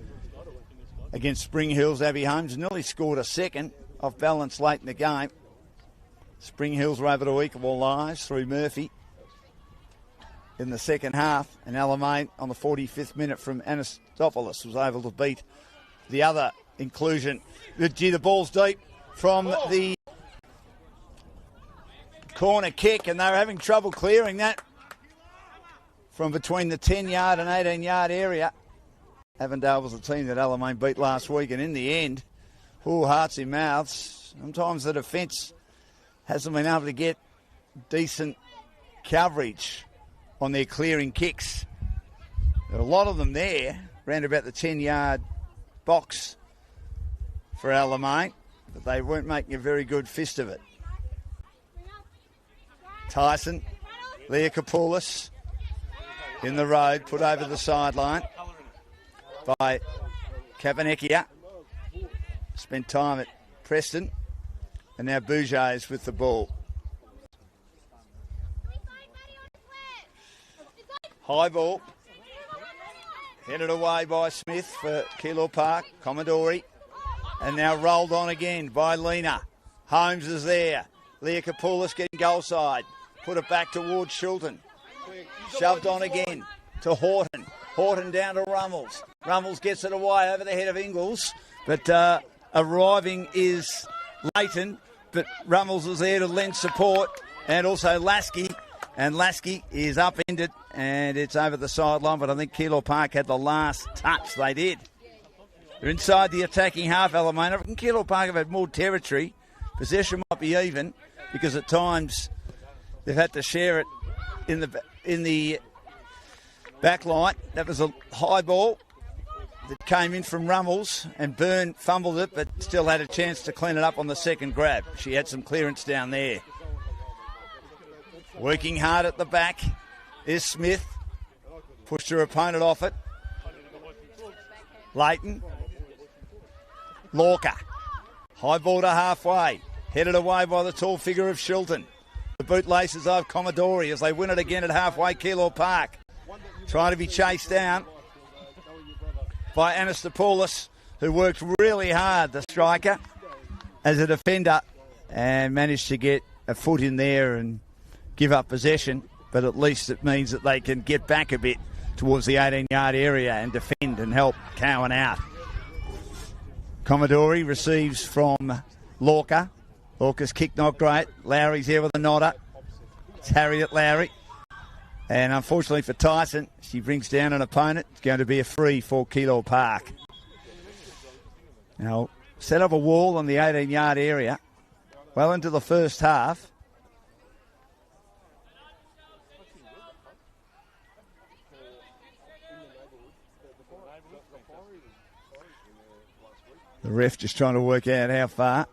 against Spring Hills. Abby Holmes nearly scored a second off balance late in the game. Spring Hills were able to equalise through Murphy in the second half, and Alamein on the 45th minute from Anastopoulos was able to beat the other inclusion. The ball's deep from the corner kick, and they were having trouble clearing that from between the 10-yard and 18-yard area. Avondale was the team that Alamein beat last week, and in the end, hearts in mouths. Sometimes the defence hasn't been able to get decent coverage on their clearing kicks. There are a lot of them there, around about the 10-yard box for Alamein, but they weren't making a very good fist of it. Tyson, Leah Kapoulis in the road, put over the sideline by Kapanekia. Spent time at Preston, and now Bouger is with the ball. High ball, headed away by Smith for Keilor Park. Commodore, and now rolled on again by Lena. Holmes is there. Leah Kapoulis getting goal side. Put it back towards Shilton. Shoved on again to Horton. Horton down to Rummels. Rummels gets it away over the head of Ingles. But arriving is Leighton. But Rummels is there to lend support. And also Lasky. And Lasky is upended. And it's over the sideline. But I think Keilor Park had the last touch. They did. They're inside the attacking half, Alamein. I reckon Keilor Park have had more territory. Possession might be even, because at times they've had to share it in the back line. That was a high ball that came in from Rummels, and Byrne fumbled it, but still had a chance to clean it up on the second grab. She had some clearance down there. Working hard at the back is Smith. Pushed her opponent off it. Leighton. Lorca. High ball to halfway. Headed away by the tall figure of Shilton. The bootlaces of Commodore as they win it again at halfway. Keilor Park trying to be chased down by Anastopoulos, who worked really hard, the striker, as a defender, and managed to get a foot in there and give up possession. But at least it means that they can get back a bit towards the 18-yard area and defend and help Cowan out. Commodore receives from Lorca. Lorca's kick not great. Lowry's there with a nodder. It's Harriet Lowry. And unfortunately for Tyson, she brings down an opponent. It's going to be a free for Keilor Park. Now, set up a wall on the 18-yard area. Well into the first half. The ref just trying to work out how far.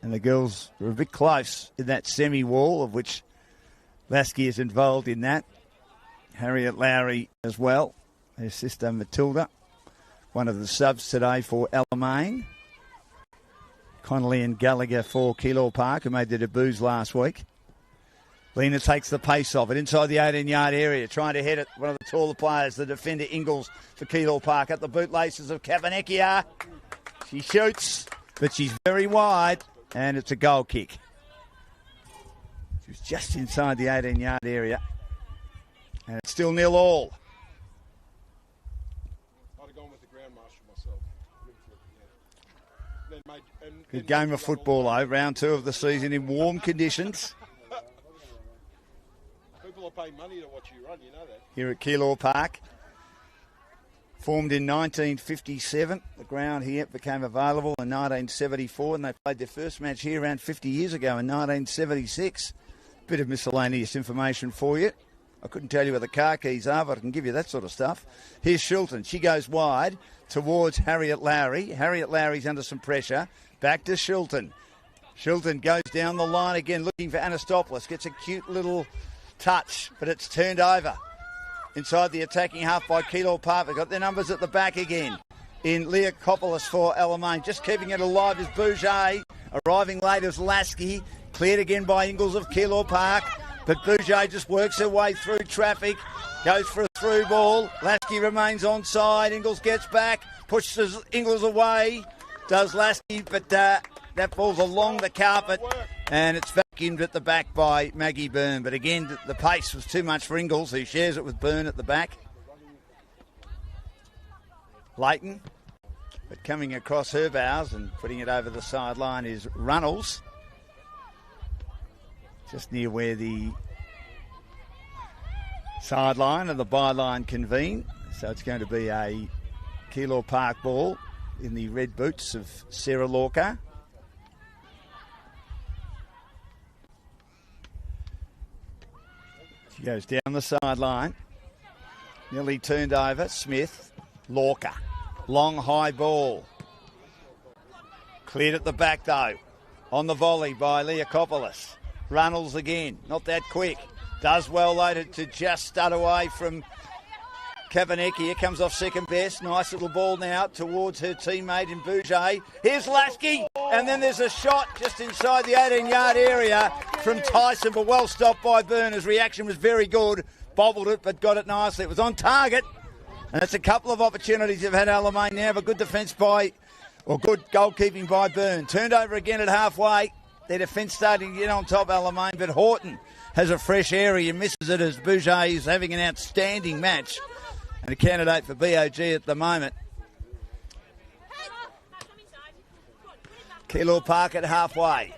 And the girls were a bit close in that semi-wall, of which Lasky is involved in that. Harriet Lowry as well. Her sister Matilda, one of the subs today for Alamein. Connolly and Gallagher for Keilor Park, who made their debuts last week. Lena takes the pace off it inside the 18-yard area, trying to head it. One of the taller players, the defender Ingles for Keilor Park, at the bootlaces of Kapanekia. She shoots, but she's very wide, and it's a goal kick. She was just inside the 18-yard area, and it's still 0-0. I'd have gone with the ground marshal myself. Good game of football, though. Round 2 of the season in warm conditions. People are paying money to watch you run, you know that. Here at Keilor Park. Formed in 1957. The ground here became available in 1974, and they played their first match here around 50 years ago in 1976. Bit of miscellaneous information for you. I couldn't tell you where the car keys are, but I can give you that sort of stuff. Here's Shilton. She goes wide towards Harriet Lowry. Harriet Lowry's under some pressure. Back to Shilton. Shilton goes down the line again, looking for Anastopoulos. Gets a cute little touch, but it's turned over. Inside the attacking half by Keilor Park. They've got their numbers at the back again. In Leokopoulos for Alamein. Just keeping it alive is Bouget. Arriving late is Lasky. Cleared again by Ingles of Keilor Park. But Bouget just works her way through traffic. Goes for a through ball. Lasky remains onside. Ingles gets back. Pushes Ingles away. Does Lasky, but that falls along the carpet. And it's vacuumed at the back by Maggie Byrne. But again, the pace was too much for Ingles, who shares it with Byrne at the back. Leighton. But coming across her bows and putting it over the sideline is Runnels. Just near where the sideline and the byline convene. So it's going to be a Keilor Park ball in the red boots of Sarah Lorca. She goes down the sideline. Nearly turned over. Smith. Lorca. Long high ball. Cleared at the back though. On the volley by Leokopoulos. Runnels again. Not that quick. Does well loaded to just stud away from Kavanecki. Here comes off second best. Nice little ball now towards her teammate in Bouget. Here's Lasky. And then there's a shot just inside the 18-yard area from Tyson, but well stopped by Byrne. His reaction was very good. Bobbled it, but got it nicely. It was on target. And that's a couple of opportunities they've had Alamein now, but good defence good goalkeeping by Byrne. Turned over again at halfway. Their defence starting to get on top, Alamein, but Horton has a fresh area and misses it as Bouget is having an outstanding match and a candidate for BOG at the moment. Keilor Park at halfway.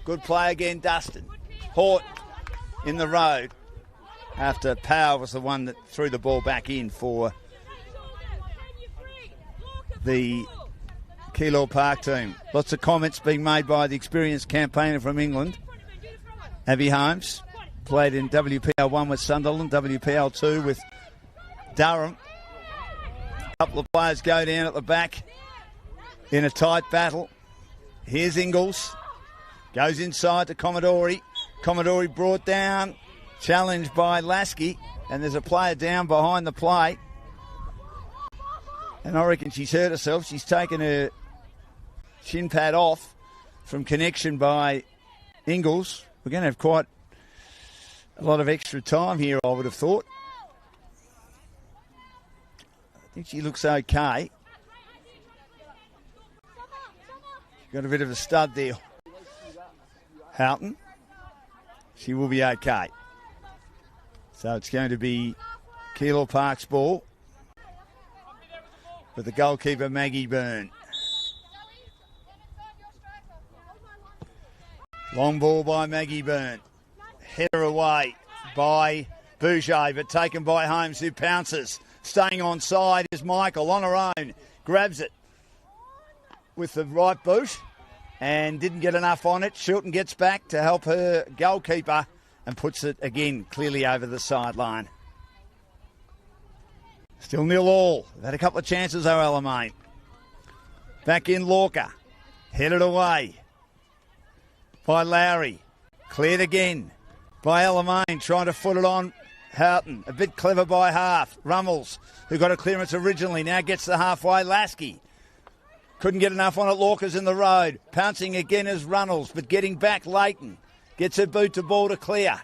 Good play again, Dustin. Horton in the road after Power was the one that threw the ball back in for the Keilor Park team. Lots of comments being made by the experienced campaigner from England, Abby Holmes. Played in WPL1 with Sunderland, WPL2 with Durham. A couple of players go down at the back in a tight battle. Here's Ingles. Goes inside to Commodore. Commodore brought down. Challenged by Lasky. And there's a player down behind the plate. And I reckon she's hurt herself. She's taken her shin pad off from connection by Ingles. We're going to have quite a lot of extra time here, I would have thought. I think she looks okay. Got a bit of a stud there. Houghton. She will be okay. So it's going to be Keilor Park's ball with the goalkeeper Maggie Byrne. Long ball by Maggie Byrne. Header away by Bouget, but taken by Holmes, who pounces. Staying on side is Michael on her own. Grabs it with the right boot and didn't get enough on it. Shilton gets back to help her goalkeeper and puts it again clearly over the sideline. Still 0-0. They've had a couple of chances though, Alamein. Back in Lorca. Headed away by Lowry. Cleared again by Alamein, trying to foot it on Houghton. A bit clever by half. Rummels, who got a clearance originally, now gets the halfway. Lasky couldn't get enough on it. Lorca's in the road. Pouncing again is Runnels, but getting back Leighton. Gets her boot to ball to clear.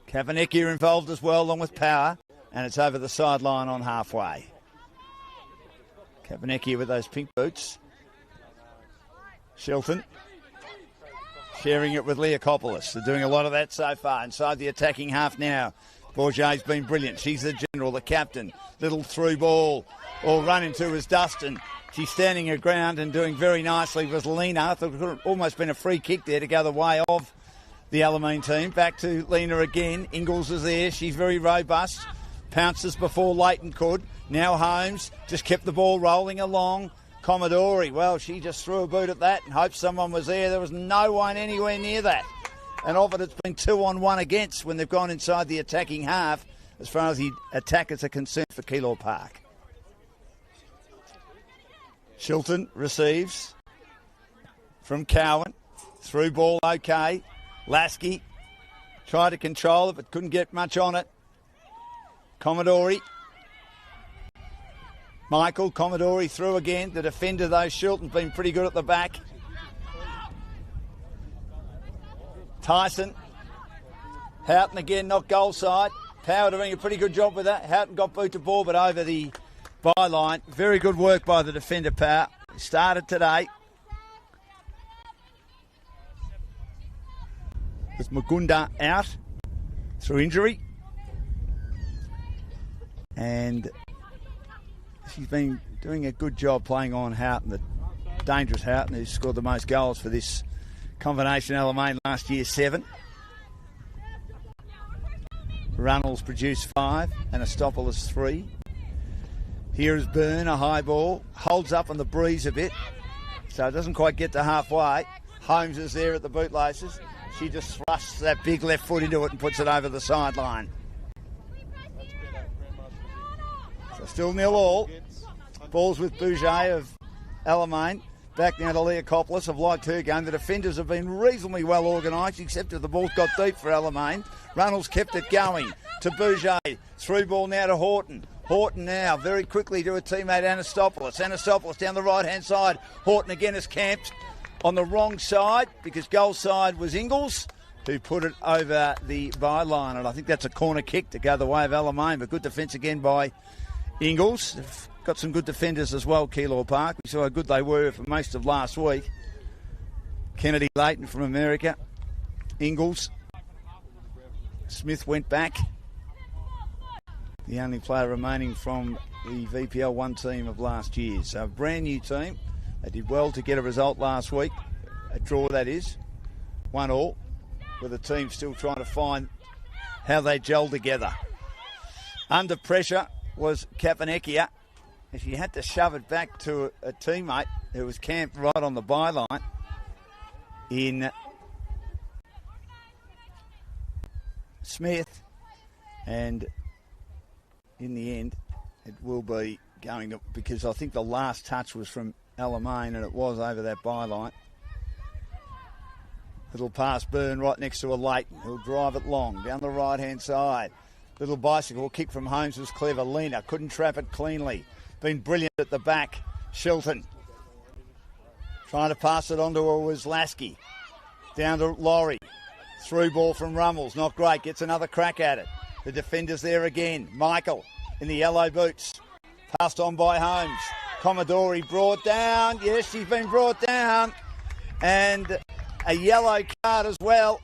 Kavanecki are involved as well, along with Power, and it's over the sideline on halfway. Kavanecki with those pink boots. Shilton sharing it with Leokopoulos. They're doing a lot of that so far. Inside the attacking half now. Bourget's been brilliant. She's the general, the captain. Little through ball. All run into is Dustin. She's standing her ground and doing very nicely with Lena. I thought it could have almost been a free kick there to go the way of the Alamein team. Back to Lena again. Ingalls is there. She's very robust. Pounces before Leighton could. Now Holmes just kept the ball rolling along. Commodore, well, she just threw a boot at that and hoped someone was there. There was no one anywhere near that. And of it, it's been 2-on-1 against when they've gone inside the attacking half as far as the attackers are concerned for Keilor Park. Shilton receives from Cowan. Through ball okay. Lasky tried to control it but couldn't get much on it. Commodore. Michael Commodore through again. The defender, though, Shilton's been pretty good at the back. Tyson. Houghton again, not goal side. Power doing a pretty good job with that. Houghton got boot to ball, but over the byline. Very good work by the defender, Power. Started today. With Magunda out through injury. And she's been doing a good job playing on Houghton, the dangerous Houghton, who scored the most goals for this combination Alamein last year, 7. Runnels produced 5 and Estopoulos 3. Here is Byrne, a high ball, holds up on the breeze a bit, so it doesn't quite get to halfway. Holmes is there at the bootlaces. She just thrusts that big left foot into it and puts it over the sideline. So still 0-0. Balls with Bouget of Alamein. Back now to Leokopoulos. I've liked her game. The defenders have been reasonably well organised, except if the ball's got deep for Alamein. Runnels kept it going to Bouget. Through ball now to Horton. Horton now very quickly to a teammate, Anastopoulos. Anastopoulos down the right-hand side. Horton again is camped on the wrong side because goal side was Ingalls, who put it over the byline. And I think that's a corner kick to go the way of Alamein. But good defence again by Ingalls. They've got some good defenders as well, Keilor Park. We saw how good they were for most of last week. Kennedy Leighton from America. Ingalls. Smith went back. The only player remaining from the VPL 1 team of last year. So a brand new team. They did well to get a result last week. A draw, that is. 1-1. With the team still trying to find how they gel together. Under pressure was Kapanekia. And she had to shove it back to a teammate who was camped right on the byline in Smith. And in the end, it will be going to, because I think the last touch was from Alamein and it was over that byline. Little pass Byrne right next to a Leighton. He'll drive it long down the right-hand side. Little bicycle kick from Holmes was clever. Lena couldn't trap it cleanly. Been brilliant at the back. Shilton trying to pass it on to her was Lasky. Down to Laurie. Through ball from Rummels. Not great. Gets another crack at it. The defender's there again. Michael in the yellow boots. Passed on by Holmes. Commodore brought down. Yes, she's been brought down. And a yellow card as well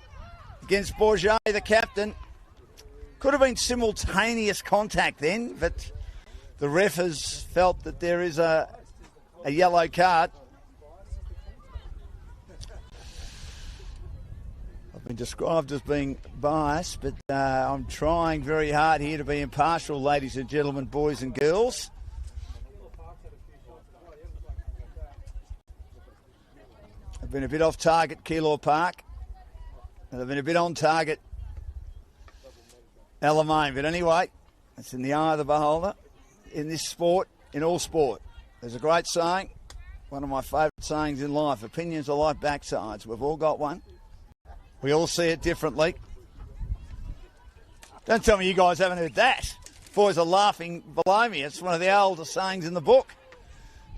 against Bourget, the captain. Could have been simultaneous contact then, but the ref has felt that there is a yellow card. I've been described as being biased, but I'm trying very hard here to be impartial, ladies and gentlemen, boys and girls. I've been a bit off target, Keilor Park. And I've been a bit on target, Alamein. But anyway, it's in the eye of the beholder. In this sport, in all sport, there's a great saying, one of my favourite sayings in life: opinions are like backsides. We've all got one. We all see it differently. Don't tell me you guys haven't heard that. Boys are laughing below me. It's one of the oldest sayings in the book.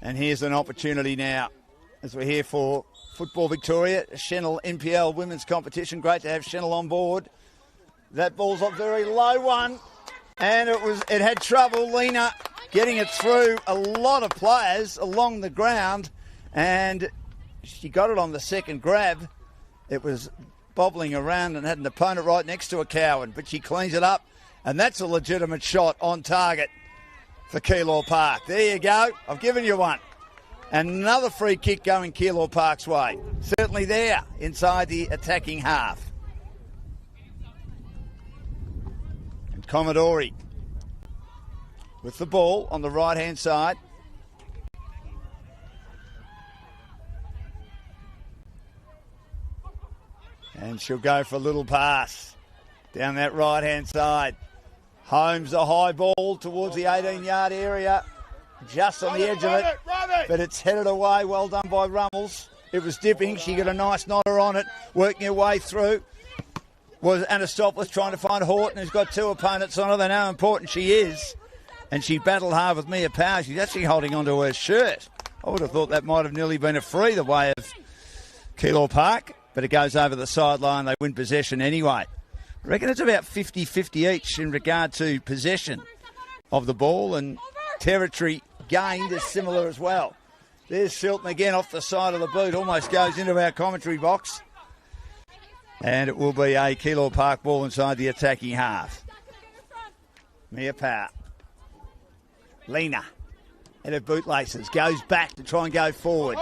And here's an opportunity now, as we're here for Football Victoria, Senol NPL women's competition. Great to have Senol on board. That ball's a very low one. And it had trouble, Lena, getting it through a lot of players along the ground, and she got it on the second grab. It was bobbling around and had an opponent right next to a Cowan, but she cleans it up, and that's a legitimate shot on target for Keilor Park. There you go. I've given you one. Another free kick going Keilor Park's way. Certainly there inside the attacking half. Commodore with the ball on the right-hand side. And she'll go for a little pass down that right-hand side. Holmes a high ball towards the 18-yard area, just on the edge of it, but it's headed away. Well done by Rummels. It was dipping. She got a nice nodder on it, working her way through. Was Anastopoulos trying to find Horton, who's got two opponents on her. They know how important she is. And she battled hard with Mia Power. She's actually holding onto her shirt. I would have thought that might have nearly been a free the way of Keilor Park, but it goes over the sideline. They win possession anyway. I reckon it's about 50-50 each in regard to possession of the ball, and territory gained is similar as well. There's Shilton again off the side of the boot, almost goes into our commentary box. And it will be a Keilor Park ball inside the attacking half. Mia Power. Lena at her bootlaces, goes back to try and go forward.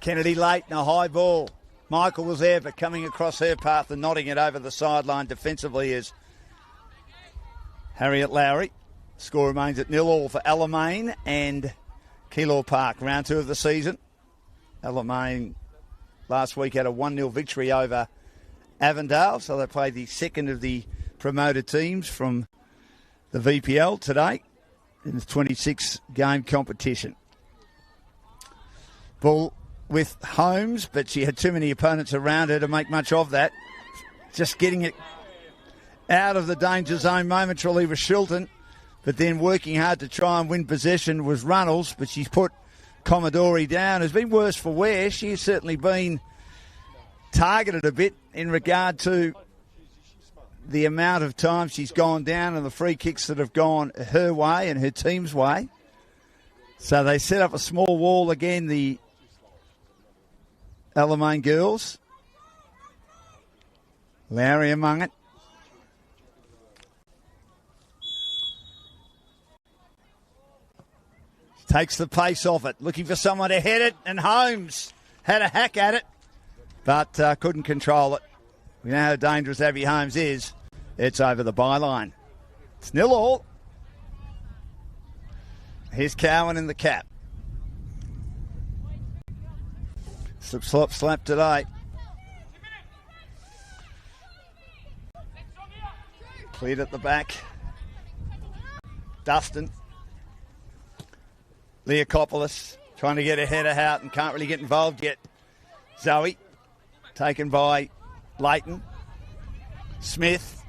Kennedy late and a high ball. Michael was there, but coming across her path and nodding it over the sideline defensively is Harriet Lowry. Score remains at 0-0 for Alamein and Keilor Park. Round 2 of the season. Alamein last week had a 1-0 victory over Avondale, so they played the second of the promoted teams from the VPL today in the 26-game competition. Ball with Holmes, but she had too many opponents around her to make much of that. Just getting it out of the danger zone momentarily was Shilton, but then working hard to try and win possession was Runnels, but she's put Commodore down. Has been worse for wear. She has certainly been targeted a bit in regard to the amount of time she's gone down and the free kicks that have gone her way and her team's way. So they set up a small wall again, the Alamein girls. Lowry among it. Takes the pace off it, looking for someone to head it, and Holmes had a hack at it, but couldn't control it. We know how dangerous Abby Holmes is. It's over the byline. It's 0-0. Here's Cowan in the cap. Slip, slap today. Cleared at the back. Dustin. Leakopoulos trying to get a header out and can't really get involved yet. Zoe, taken by Leighton. Smith.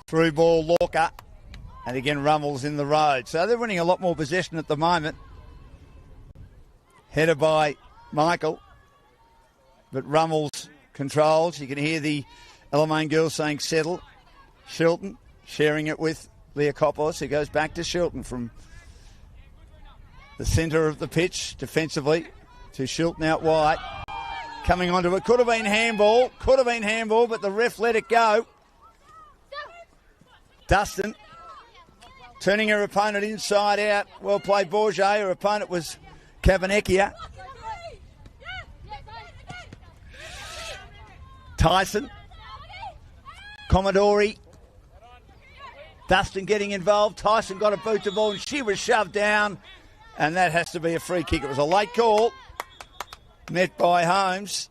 Through ball, Lorca. And again, Rummels in the road. So they're winning a lot more possession at the moment. Header by Michael. But Rummels controls. You can hear the Alamein girls saying settle. Shilton sharing it with Leakopoulos, who goes back to Shilton from the centre of the pitch defensively to Shilton out wide. Coming onto it. Could have been handball, but the ref let it go. Dustin turning her opponent inside out. Well played, Bourget. Her opponent was Kavanecchia. Tyson. Commodore. Dustin getting involved. Tyson got a boot to ball and she was shoved down. And that has to be a free kick. It was a late call. Met by Holmes.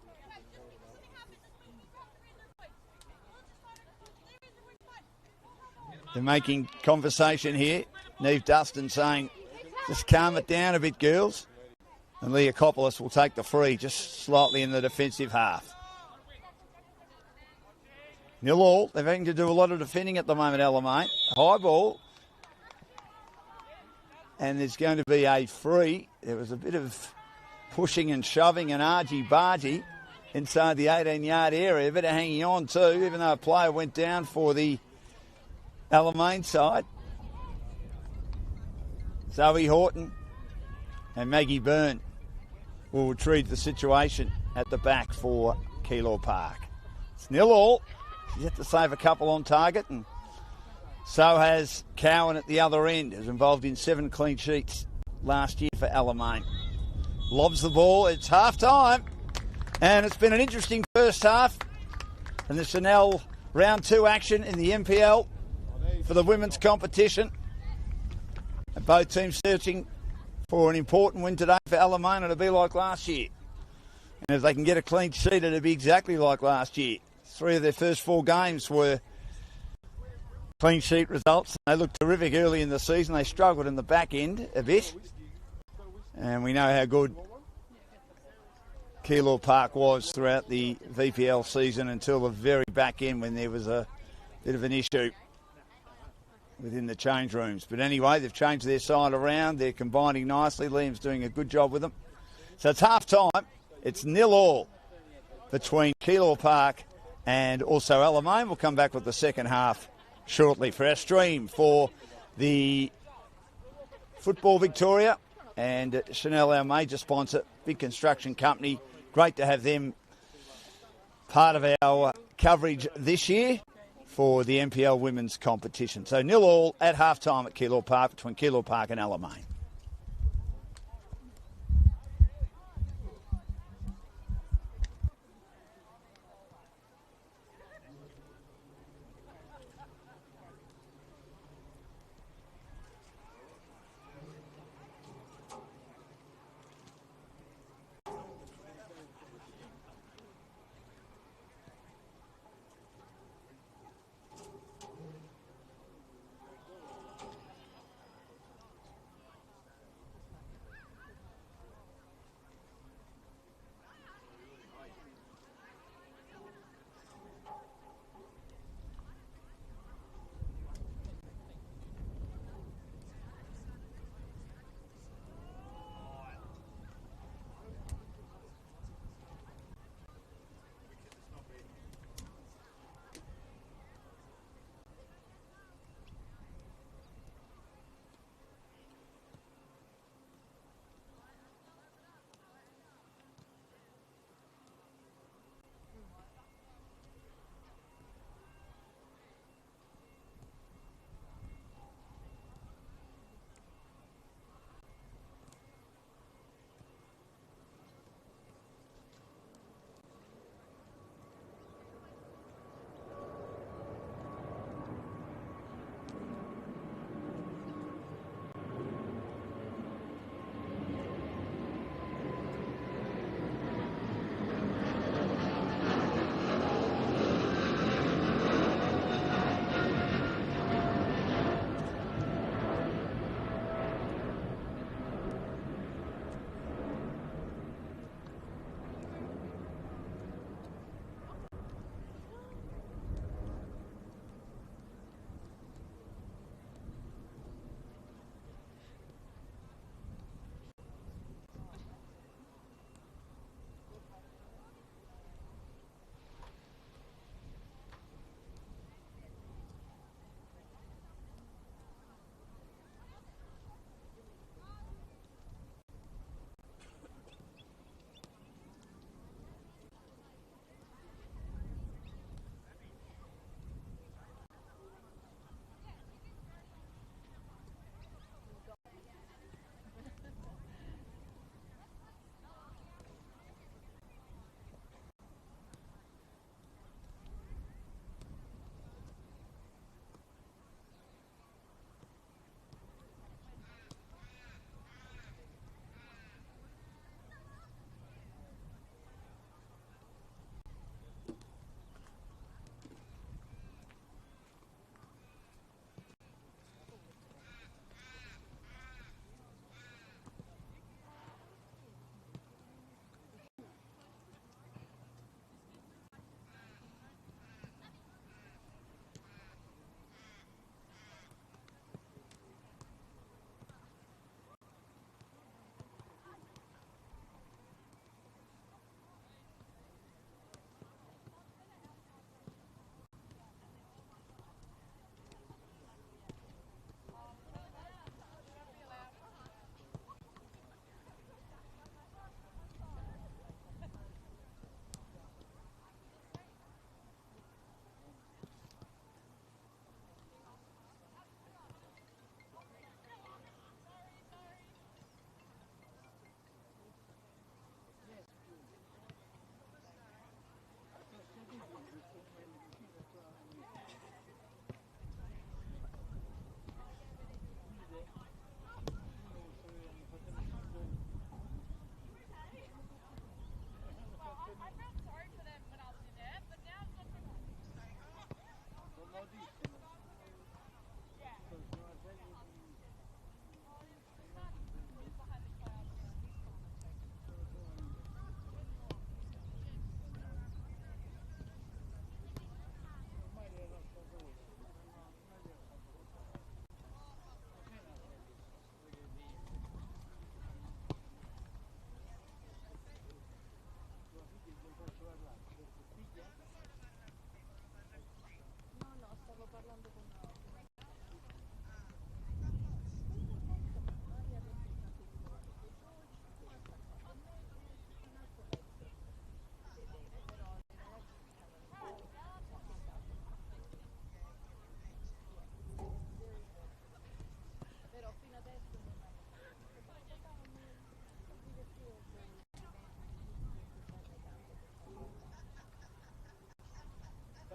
They're making conversation here. Neve Dustin saying, just calm it down a bit, girls. And Leakopoulos will take the free just slightly in the defensive half. 0-0. They're having to do a lot of defending at the moment, Alamein. High ball. And there's going to be a free. There was a bit of pushing and shoving and argy-bargy inside the 18-yard area. A bit of hanging on too, even though a player went down for the Alamein side. Zoe Horton and Maggie Byrne will retrieve the situation at the back for Keilor Park. It's 0-0. She's had to save a couple on target, and so has Cowan at the other end, who's involved in 7 clean sheets last year for Alamein. Lobs the ball. It's half time, and it's been an interesting first half. from the Senol round 2 action in the NPL for the women's competition. And both teams searching for an important win today for Alamein. It'll be like last year. And if they can get a clean sheet, it'll be exactly like last year. 3 of their first 4 games were clean sheet results. They looked terrific early in the season. They struggled in the back end a bit. And we know how good Keilor Park was throughout the VPL season until the very back end when there was a bit of an issue within the change rooms. But anyway, they've changed their side around. They're combining nicely. Liam's doing a good job with them. So it's half time. It's 0-0 between Keilor Park and also Alamein. We'll come back with the second half shortly. For our stream for the Football Victoria and Senol, our major sponsor, big construction company. Great to have them part of our coverage this year for the NPL women's competition. So 0-0 at half-time at Keilor Park between Keilor Park and Alamein.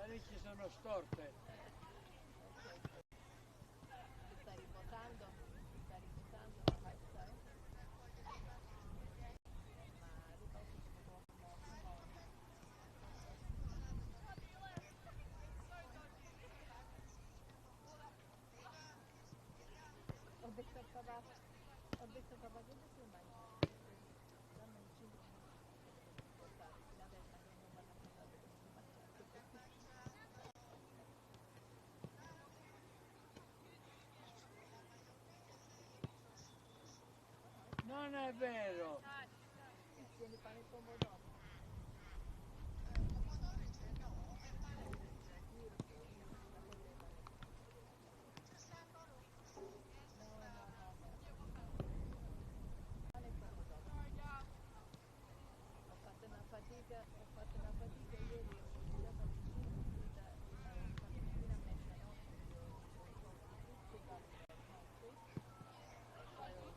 narici sono storte. Stai riposando? Stai riposando? Ho detto papà che ti mai danno un cibo portare la testa che non vanno a parlare Non è vero! tieni pane e pomodoro. Ho fatto una fatica ieri, ho cucinato vicino una fattina a mezzanotte, tutti i vari notti, poi ho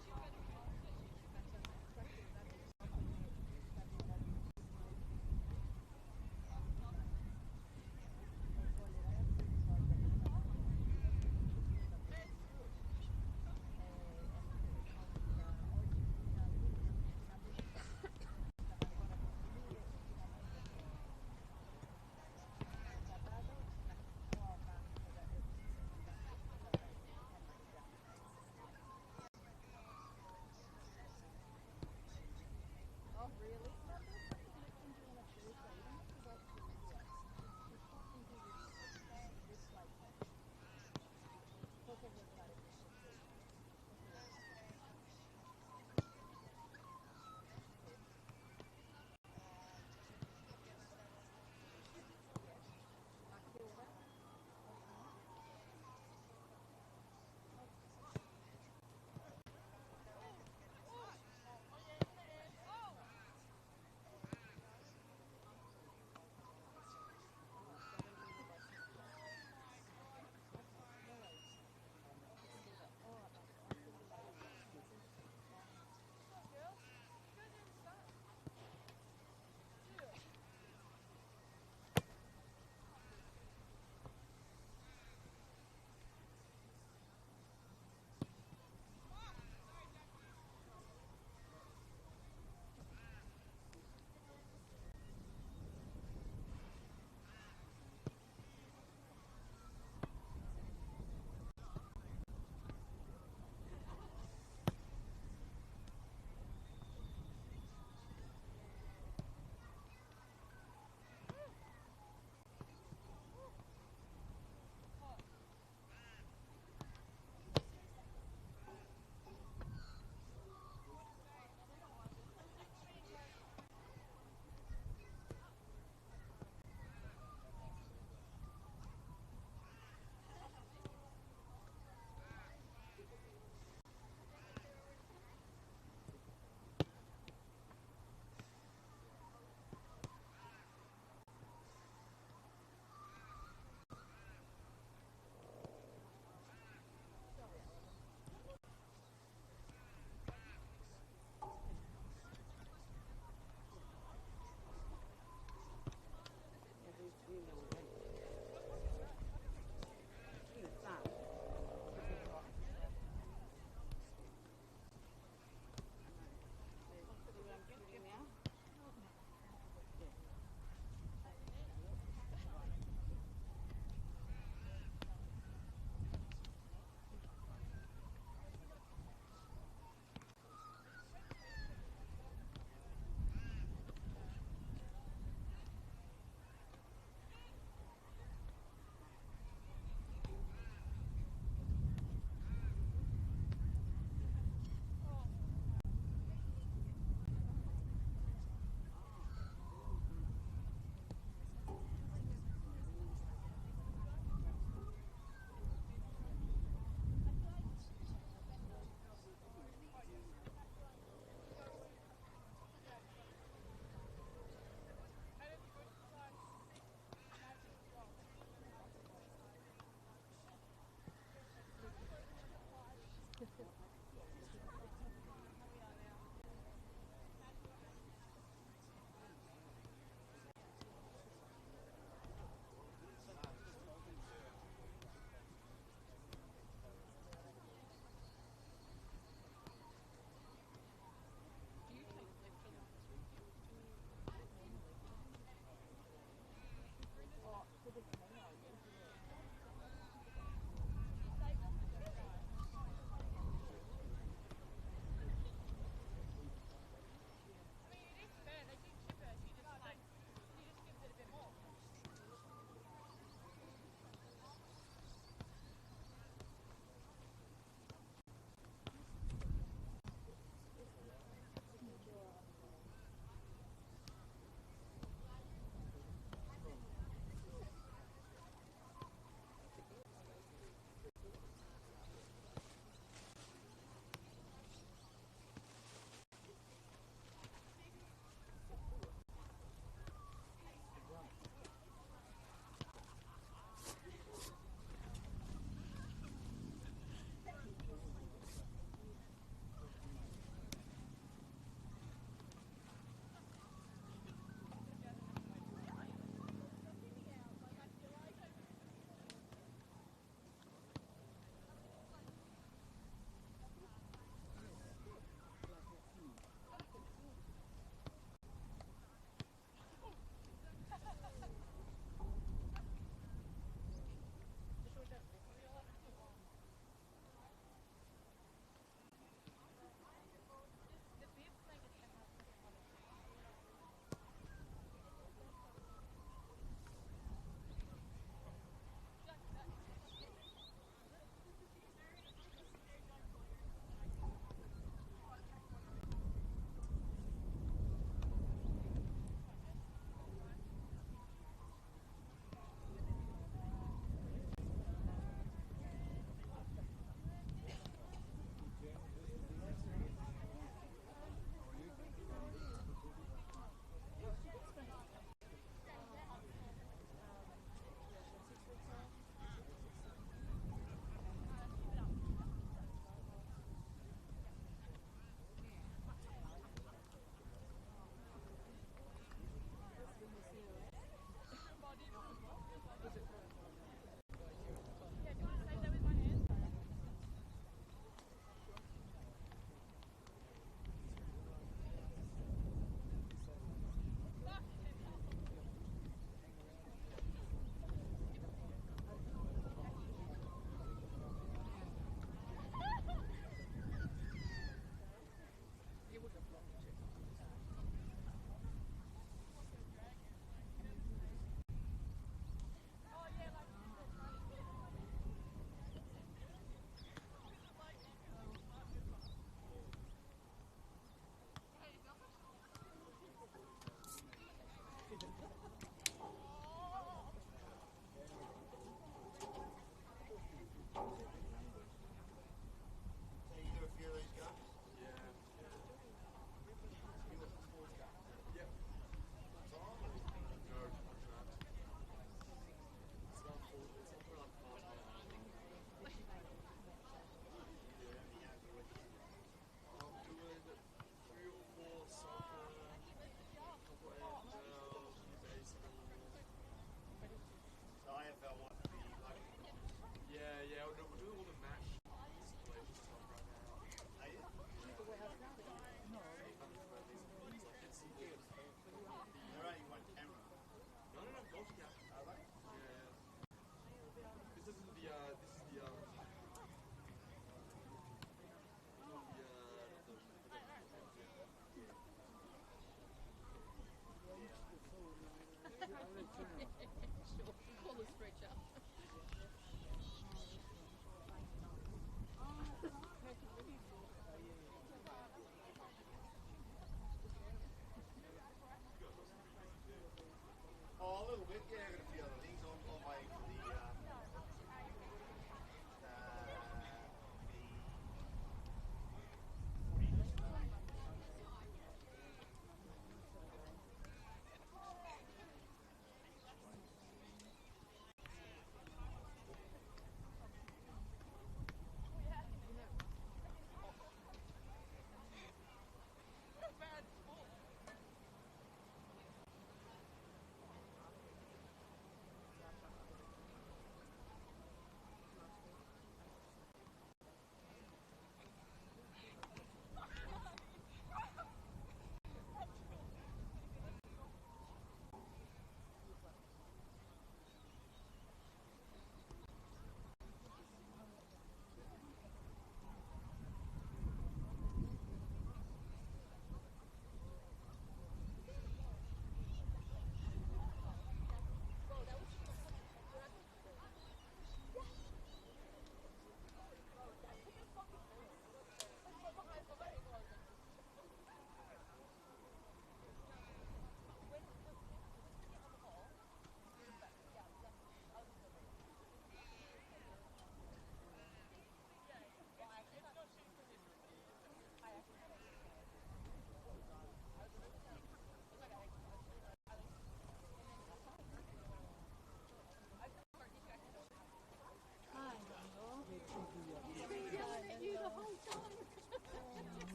Oh, a little bit, yeah, I got a few other things. I'm waiting for the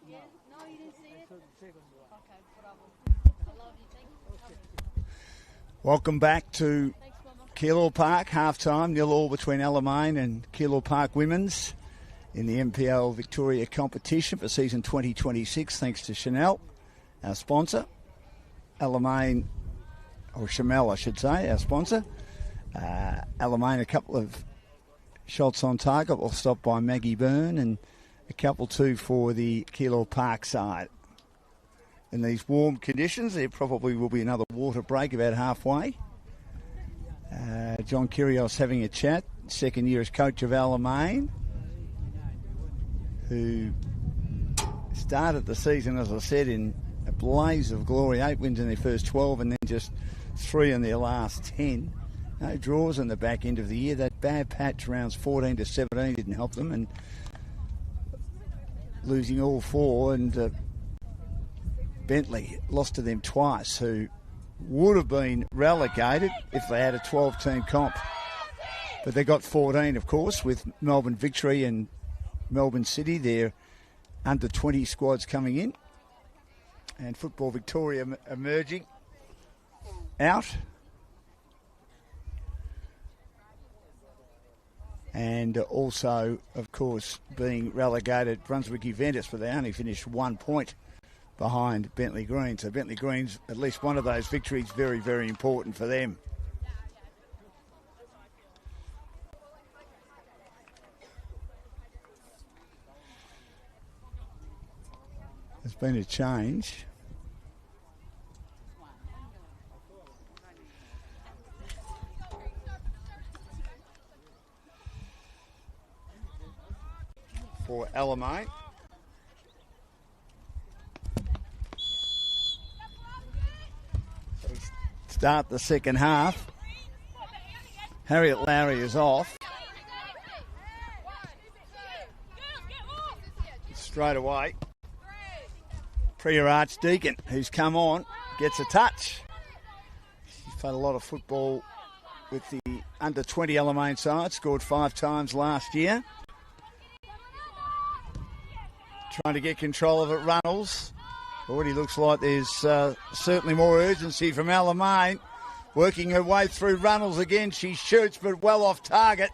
Yeah? No, you didn't see it? Okay, bravo. I love you. Thank you. Welcome back to Thanks, Mama. Keilor Park, half-time, 0-0 between Alamein and Keilor Park Women's in the NPL Victoria competition for season 2026, thanks to Senol, our sponsor. Alamein, or Shamel, I should say, our sponsor. Alamein, a couple of shots on target, well stopped by Maggie Byrne, and a couple too for the Keilor Park side. In these warm conditions, there probably will be another water break about halfway. John Kyrgios having a chat, second year as coach of Alamein, who started the season, as I said, in a blaze of glory. 8 wins in their first 12 and then just 3 in their last 10. No draws in the back end of the year. That bad patch rounds 14 to 17 didn't help them, and losing all 4, and Bentley lost to them twice, who would have been relegated if they had a 12-team comp. But they got 14, of course, with Melbourne Victory and Melbourne City. Their under-20 squads coming in. And Football Victoria emerging out. And also, of course, being relegated, Brunswick Juventus, but they only finished 1 point behind Bentley Green. So Bentley Green's, at least one of those victories, very, very important for them. There's been a change. For Alamein. So we start the second half. Harriet Lowry is off. Straight away. Priya Archdeacon, who's come on, gets a touch. She's played a lot of football with the under-20 Alamein side, scored 5 times last year. Trying to get control of it, Runnels. Already looks like there's certainly more urgency from Alamein. Working her way through Runnels again. She shoots, but well off target.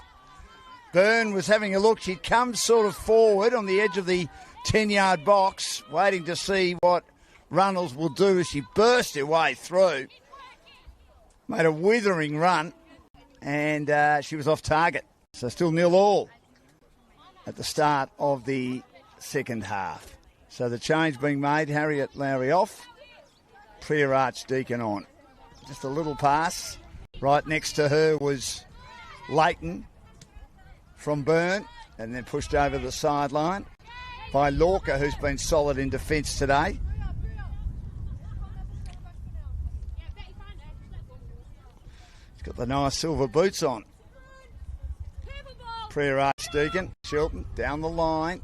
Byrne was having a look. She comes sort of forward on the edge of the 10-yard box, waiting to see what Runnels will do as she burst her way through. Made a withering run, and she was off target. So still 0-0 at the start of the second half. So the change being made, Harriet Lowry off, Priya Archdeacon on. Just a little pass. Right next to her was Leighton from Byrne, and then pushed over the sideline by Lorca, who's been solid in defence today. He's got the nice silver boots on. Priya Archdeacon, Chilton, down the line.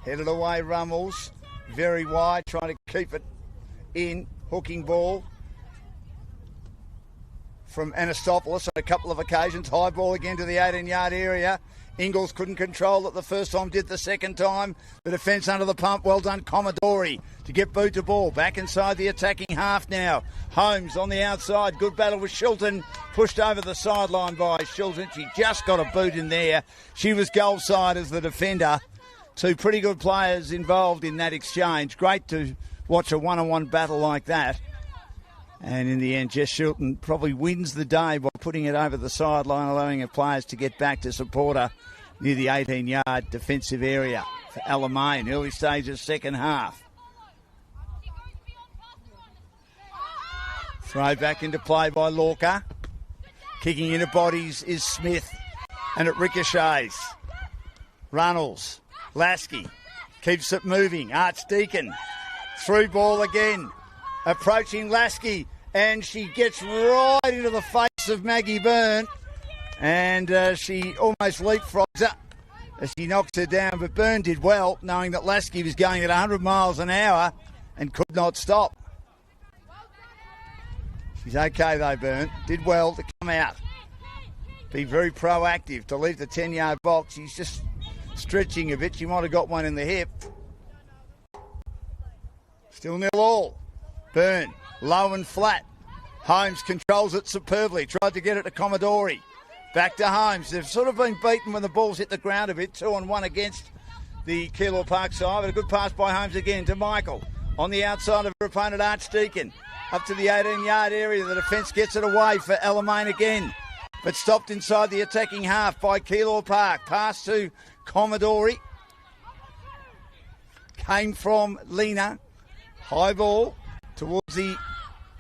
Headed away, Rummels. Very wide, trying to keep it in. Hooking ball from Anastopoulos on a couple of occasions. High ball again to the 18-yard area. Ingles couldn't control it the first time, did the second time. The defence under the pump. Well done, Commodore, to get boot to ball. Back inside the attacking half now. Holmes on the outside. Good battle with Shilton. Pushed over the sideline by Shilton. She just got a boot in there. She was goal side as the defender. Two pretty good players involved in that exchange. Great to watch a one-on-one battle like that. And in the end, Jess Shilton probably wins the day by putting it over the sideline, allowing her players to get back to support her near the 18-yard defensive area for Alamein. Early stages, second half. Throw back into play by Lorca. Kicking into bodies is Smith. And it ricochets. Runnels. Lasky. Keeps it moving. Archdeacon. Through ball again. Approaching Lasky. And she gets right into the face of Maggie Byrne. And she almost leapfrogs her as she knocks her down. But Byrne did well, knowing that Lasky was going at 100 miles an hour and could not stop. She's okay though, Byrne. Did well to come out. Be very proactive to leave the 10-yard box. She's just stretching a bit. She might have got one in the hip. Still 0-0. Byrne, low and flat. Holmes controls it superbly. Tried to get it to Commodore. Back to Holmes. They've sort of been beaten when the ball's hit the ground a bit. 2-on-1 against the Keilor Park side. But a good pass by Holmes again to Michael. On the outside of her opponent, Archdeacon. Up to the 18-yard area. The defence gets it away for Alamein again. But stopped inside the attacking half by Keilor Park. Pass to Commodore. Came from Lena. High ball towards the,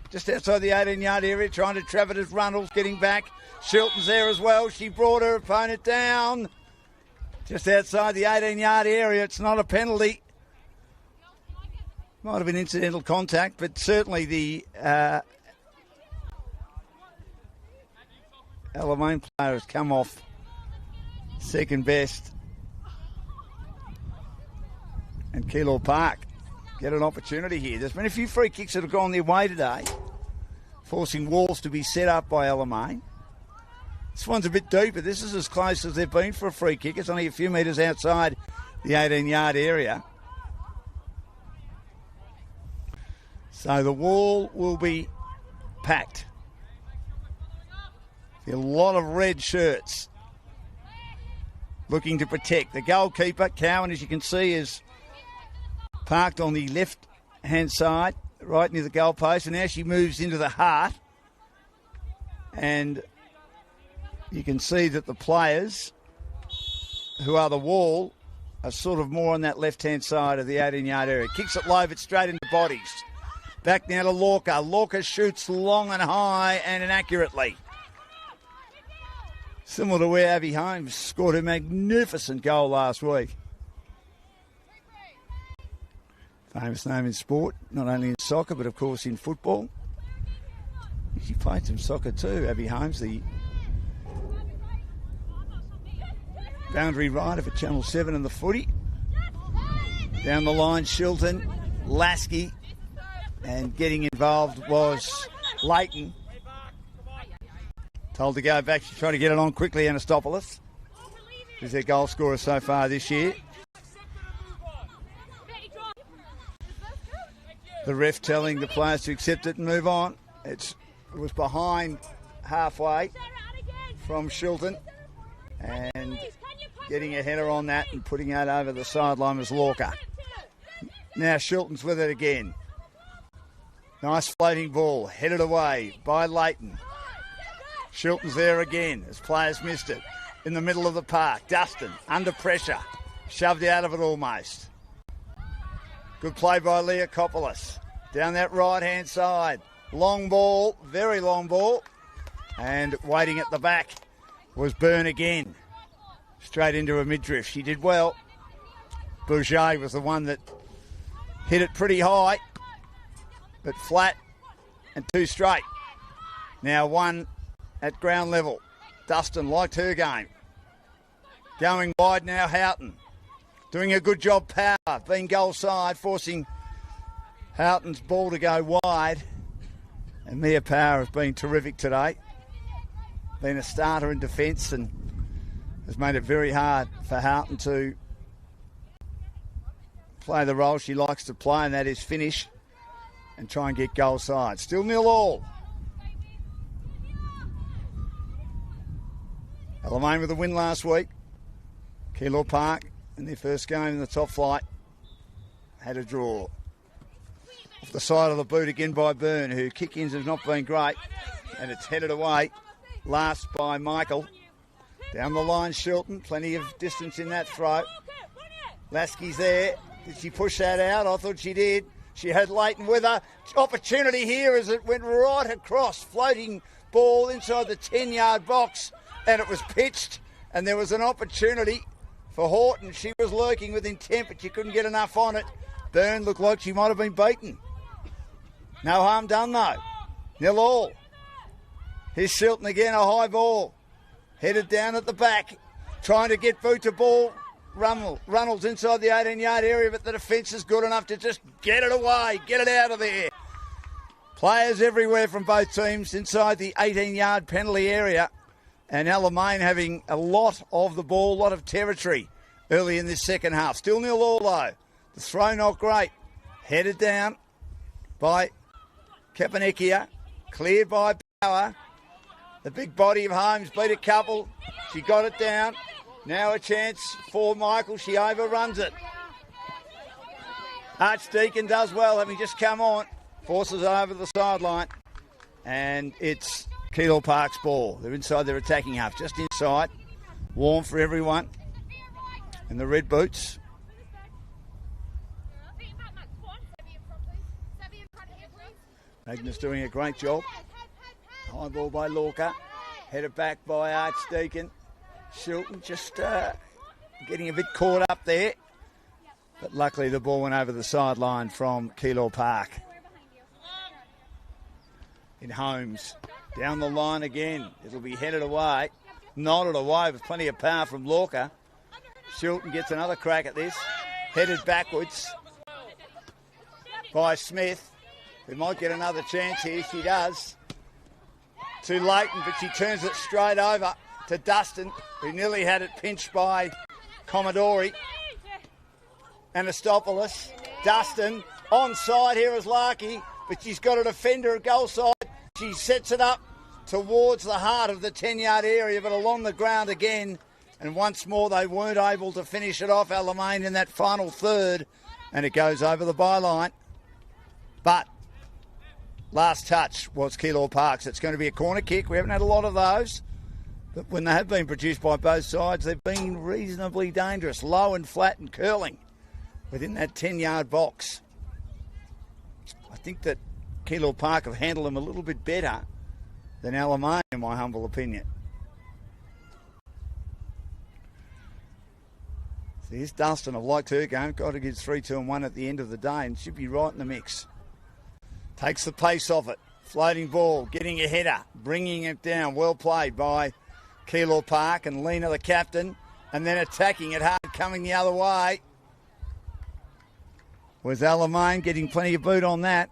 just outside the 18-yard area, trying to trap it as Runnels getting back. Shilton's there as well. She brought her opponent down. Just outside the 18-yard area. It's not a penalty. Might have been incidental contact, but certainly the Alamein player has come off second best. And Keilor Park get an opportunity here. There's been a few free kicks that have gone their way today, forcing walls to be set up by Alamein. This one's a bit deeper. This is as close as they've been for a free kick. It's only a few metres outside the 18-yard area. So the wall will be packed. A lot of red shirts looking to protect. The goalkeeper, Cowan, as you can see, is parked on the left-hand side, right near the goalpost, and now she moves into the heart. And you can see that the players, who are the wall, are sort of more on that left-hand side of the 18-yard area. Kicks it low, but straight into bodies. Back now to Lorca. Lorca shoots long and high and inaccurately. Similar to where Abby Holmes scored a magnificent goal last week. Famous name in sport, not only in soccer, but of course in football. She played some soccer too, Abby Holmes, the boundary rider for Channel 7 and the footy. Down the line, Shilton, Lasky, and getting involved was Leighton. Told to go back. She's trying to get it on quickly, Anastopoulos, who's their goal scorer so far this year. The ref telling the players to accept it and move on. It was behind halfway from Shilton, and getting a header on that and putting it over the sideline was Lorca. Now Shilton's with it again. Nice floating ball, headed away by Leighton. Shilton's there again as players missed it. In the middle of the park, Dustin under pressure, shoved out of it almost. Good play by Leokopoulos. Down that right-hand side. Long ball, very long ball. And waiting at the back was Byrne again. Straight into a midriff. She did well. Bouger was the one that hit it pretty high, but flat and too straight. Now one at ground level. Dustin liked her game. Going wide now, Houghton. Doing a good job, Power. Being goal side, forcing Houghton's ball to go wide. And Mia Power has been terrific today. Been a starter in defence and has made it very hard for Houghton to play the role she likes to play, and that is finish and try and get goal side. Still 0-all. Alamein with a win last week. Keilor Park in their first game in the top flight had a draw. Off the side of the boot again by Byrne, who kick-ins have not been great, and it's headed away. Last by Michael. Down the line, Shilton. Plenty of distance in that throw. Lasky's there. Did she push that out? I thought she did. She had Leighton with her. Opportunity here as it went right across. Floating ball inside the 10-yard box, and it was pitched, and there was an opportunity for Horton. She was lurking with intent, but she couldn't get enough on it. Byrne looked like she might have been beaten. No harm done, though. 0-all. Here's Shilton again, a high ball. Headed down at the back, trying to get boot to ball. Runnels inside the 18-yard area, but the defence is good enough to just get it away, get it out of there. Players everywhere from both teams inside the 18-yard penalty area. And Alamein having a lot of the ball, a lot of territory early in this second half. Still 0-all though. The throw not great. Headed down by Kapanekia. Cleared by Power. The big body of Holmes beat a couple. She got it down. Now a chance for Michael. She overruns it. Archdeacon does well, having just come on. Forces it over the sideline. And it's Keilor Park's ball. They're inside their attacking half, just inside. Warm for everyone. And the red boots. Magnus doing a great job. High ball by Lorca. Headed back by Archdeacon. Shilton just getting a bit caught up there. But luckily the ball went over the sideline from Keilor Park. In Holmes. Down the line again. It'll be headed away. Nodded away with plenty of power from Lorca. Shilton gets another crack at this. Headed backwards by Smith. Who might get another chance here. She does. To Leighton, but she turns it straight over to Dustin, who nearly had it pinched by Commodore. Anastopoulos. Dustin onside here is Larkey, but she's got a defender at goal side. She sets it up towards the heart of the 10-yard area, but along the ground again. And once more, they weren't able to finish it off, Alamein, in that final third. And it goes over the byline. But last touch was Keilor Park's. It's going to be a corner kick. We haven't had a lot of those. But when they have been produced by both sides, they've been reasonably dangerous. Low and flat and curling within that 10-yard box. I think that Keilor Park have handled them a little bit better than Alamein, in my humble opinion. So here's Dustin. I've liked her game. Got to get 3-2-1 at the end of the day and should be right in the mix. Takes the pace off it. Floating ball, getting a header, bringing it down. Well played by Keilor Park and Lena, the captain, and then attacking it hard, coming the other way. Was Alamein getting plenty of boot on that.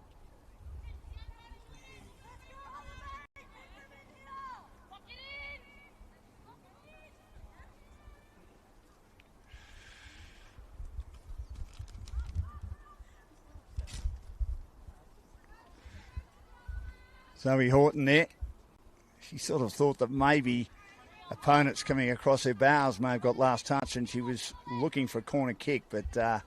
Zoe Horton there. She sort of thought that maybe opponents coming across her bows may have got last touch and she was looking for a corner kick, but as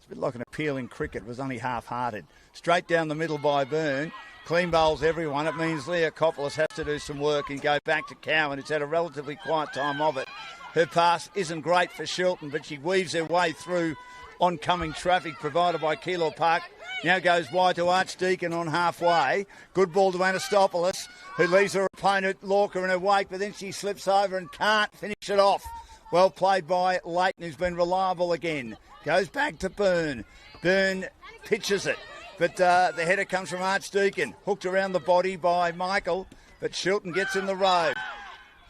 It's a bit like an appeal in cricket. It was only half-hearted. Straight down the middle by Byrne. Clean bowls everyone. It means Leah Coppolis has to do some work and go back to Cowan. It's had a relatively quiet time of it. Her pass isn't great for Shilton, but she weaves her way through oncoming traffic provided by Keilor Park. Now goes wide to Archdeacon on halfway. Good ball to Anastopoulos, who leaves her opponent Lorca in her wake, but then she slips over and can't finish it off. Well played by Leighton, who's been reliable again. Goes back to Byrne. Byrne pitches it, but the header comes from Archdeacon. Hooked around the body by Michael, but Shilton gets in the road.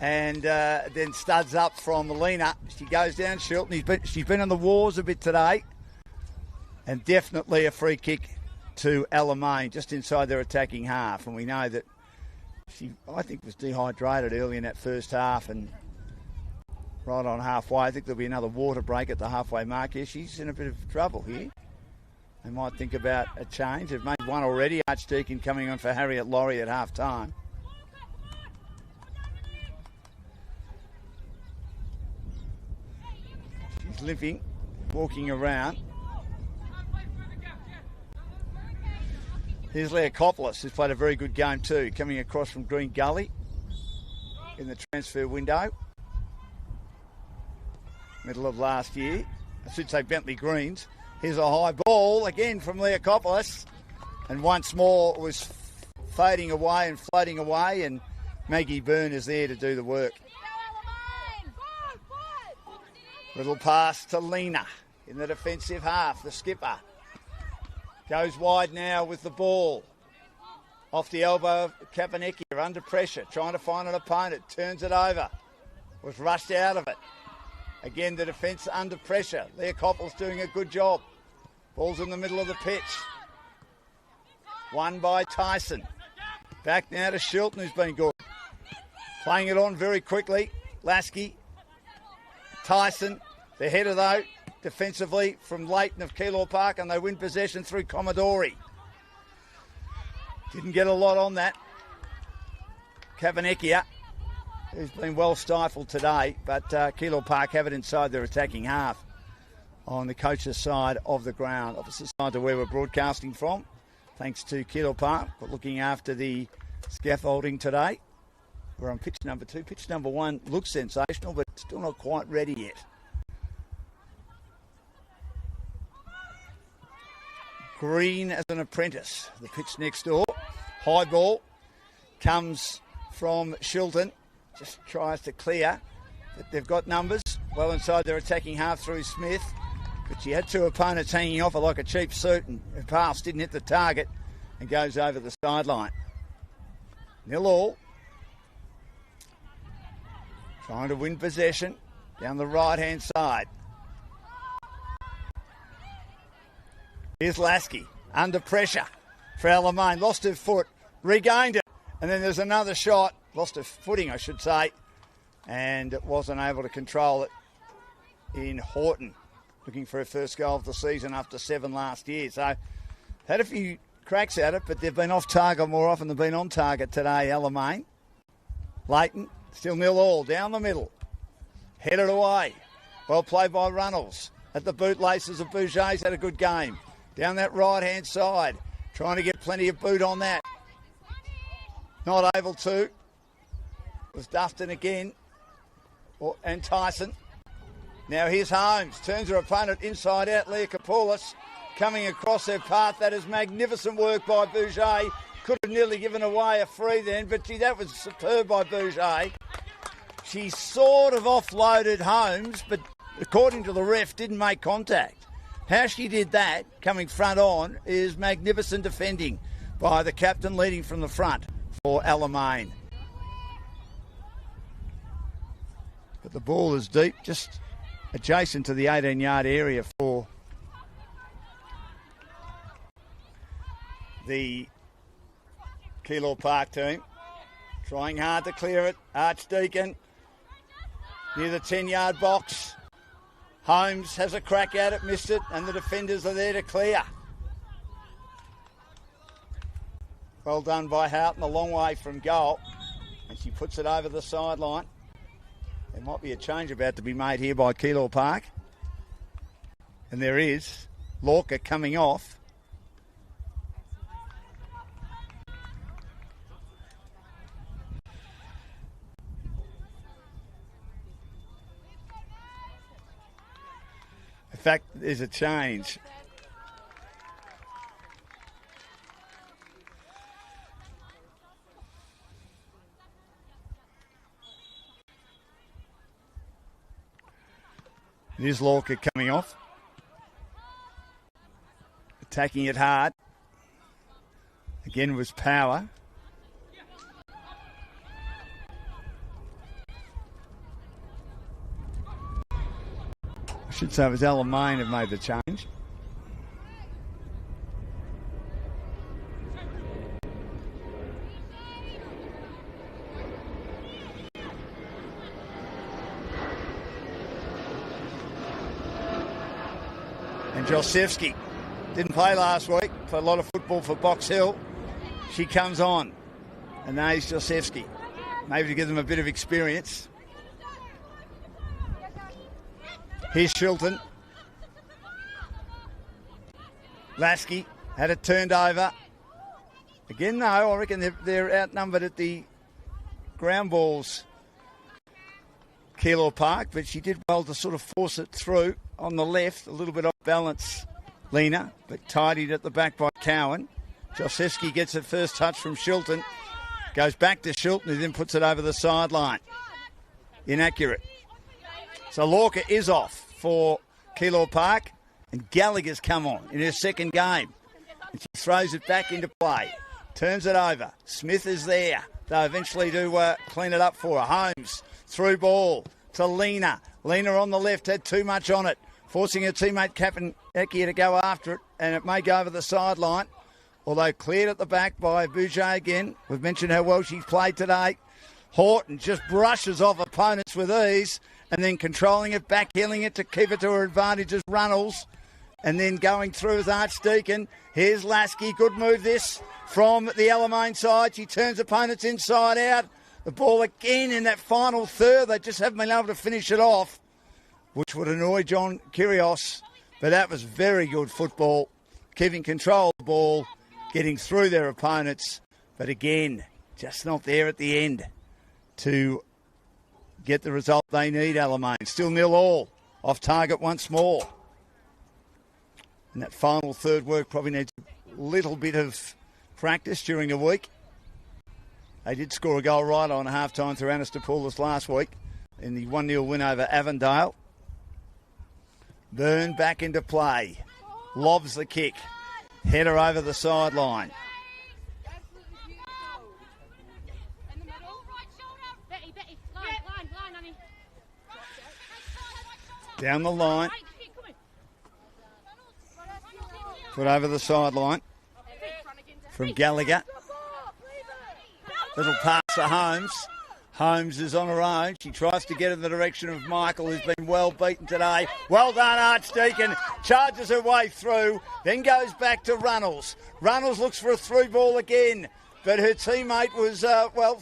And then studs up from Lena. She goes down Shilton. She's been on the wars a bit today. And definitely a free kick to Alamein just inside their attacking half. And we know that she, I think, was dehydrated early in that first half. And right on halfway, I think there'll be another water break at the halfway mark here. She's in a bit of trouble here. They might think about a change. They've made one already. Archdeacon coming on for Harriet Laurie at half time. She's limping, walking around. Here's Leah Coppolis, who's played a very good game too, coming across from Green Gully in the transfer window. Middle of last year. I should say Bentley Greens. Here's a high ball again from Leah Coppolis. And once more was fading away and floating away, and Maggie Byrne is there to do the work. Little pass to Lena in the defensive half, the skipper. Goes wide now with the ball. Off the elbow of Kapanekia, under pressure, trying to find an opponent. Turns it over. Was rushed out of it. Again, the defence under pressure. Leah Copple's doing a good job. Ball's in the middle of the pitch. Won by Tyson. Back now to Shilton, who's been good. Playing it on very quickly. Lasky. Tyson. The header, though, defensively from Leighton of Keilor Park, and they win possession through Commodore. Didn't get a lot on that. Kapanekia, who's been well stifled today, but Keilor Park have it inside their attacking half on the coach's side of the ground, opposite side to where we're broadcasting from. Thanks to Keilor Park for looking after the scaffolding today. We're on pitch number 2. Pitch number 1 looks sensational, but still not quite ready yet. Green as an apprentice. The pitch next door. High ball comes from Shilton. Just tries to clear. But they've got numbers well inside their attacking half through Smith. But she had two opponents hanging off her like a cheap suit, and her pass didn't hit the target and goes over the sideline. 0-0. Trying to win possession down the right-hand side. Here's Lasky, under pressure for Alamein. Lost her foot, regained it, and then there's another shot. Lost her footing, I should say, and wasn't able to control it in Horton. Looking for her first goal of the season after 7 last year. So, had a few cracks at it, but they've been off target more often than been on target today, Alamein. Leighton, still 0-0, down the middle. Headed away. Well played by Runnels. At the bootlaces of Bouget's had a good game. Down that right-hand side. Trying to get plenty of boot on that. Not able to. Was Dustin again. And Tyson. Now here's Holmes. Turns her opponent inside out. Leah Kapoulis coming across her path. That is magnificent work by Bouget. Could have nearly given away a free then, but gee, that was superb by Bouget. She sort of offloaded Holmes, but according to the ref, didn't make contact. How she did that, coming front on, is magnificent defending by the captain leading from the front for Alamein. But the ball is deep, just adjacent to the 18-yard area for the Keilor Park team. Trying hard to clear it. Archdeacon near the 10-yard box. Holmes has a crack at it, missed it, and the defenders are there to clear. Well done by Houghton, a long way from goal. And she puts it over the sideline. There might be a change about to be made here by Keilor Park. And there is. Lorca coming off. In fact, there's a change. It is Lorca coming off. Attacking it hard. Again was Power. I should say it was Alamein have made the change. And Josefsky didn't play last week, played a lot of football for Box Hill. She comes on, and there's Josefsky. Maybe to give them a bit of experience. Here's Shilton. Lasky had it turned over. Again, though, I reckon they're outnumbered at the ground balls, Keilor Park, but she did well to sort of force it through on the left, a little bit off balance, Lena, but tidied at the back by Cowan. Josefsky gets her first touch from Shilton, goes back to Shilton, who then puts it over the sideline. Inaccurate. So Lorca is off for Keilor Park, and Gallagher's come on in her second game. And she throws it back into play, turns it over. Smith is there. They eventually do clean it up for her. Holmes, through ball to Lena. Lena on the left had too much on it, forcing her teammate Captain Ekia to go after it, and it may go over the sideline. Although cleared at the back by Bouger again. We've mentioned how well she's played today. Horton just brushes off opponents with ease, and then controlling it, backheeling it to keep it to her advantage as Runnels, and then going through as Archdeacon. Here's Lasky, good move this from the Alamein side. She turns opponents inside out. The ball again in that final third. They just haven't been able to finish it off, which would annoy John Kyrgios. But that was very good football, keeping control of the ball, getting through their opponents. But again, just not there at the end to get the result they need, Alamein. Still 0-0, off target once more. And that final third work probably needs a little bit of practice during the week. They did score a goal right on half-time through Anastapoulos last week in the 1-0 win over Avondale. Byrne back into play. Lobs the kick. Header over the sideline. Down the line. Put over the sideline from Gallagher. Little pass to Holmes. Holmes is on her own. She tries to get in the direction of Michael, who's been well beaten today. Well done, Archdeacon. Charges her way through, then goes back to Runnels. Runnels looks for a through ball again, but her teammate was,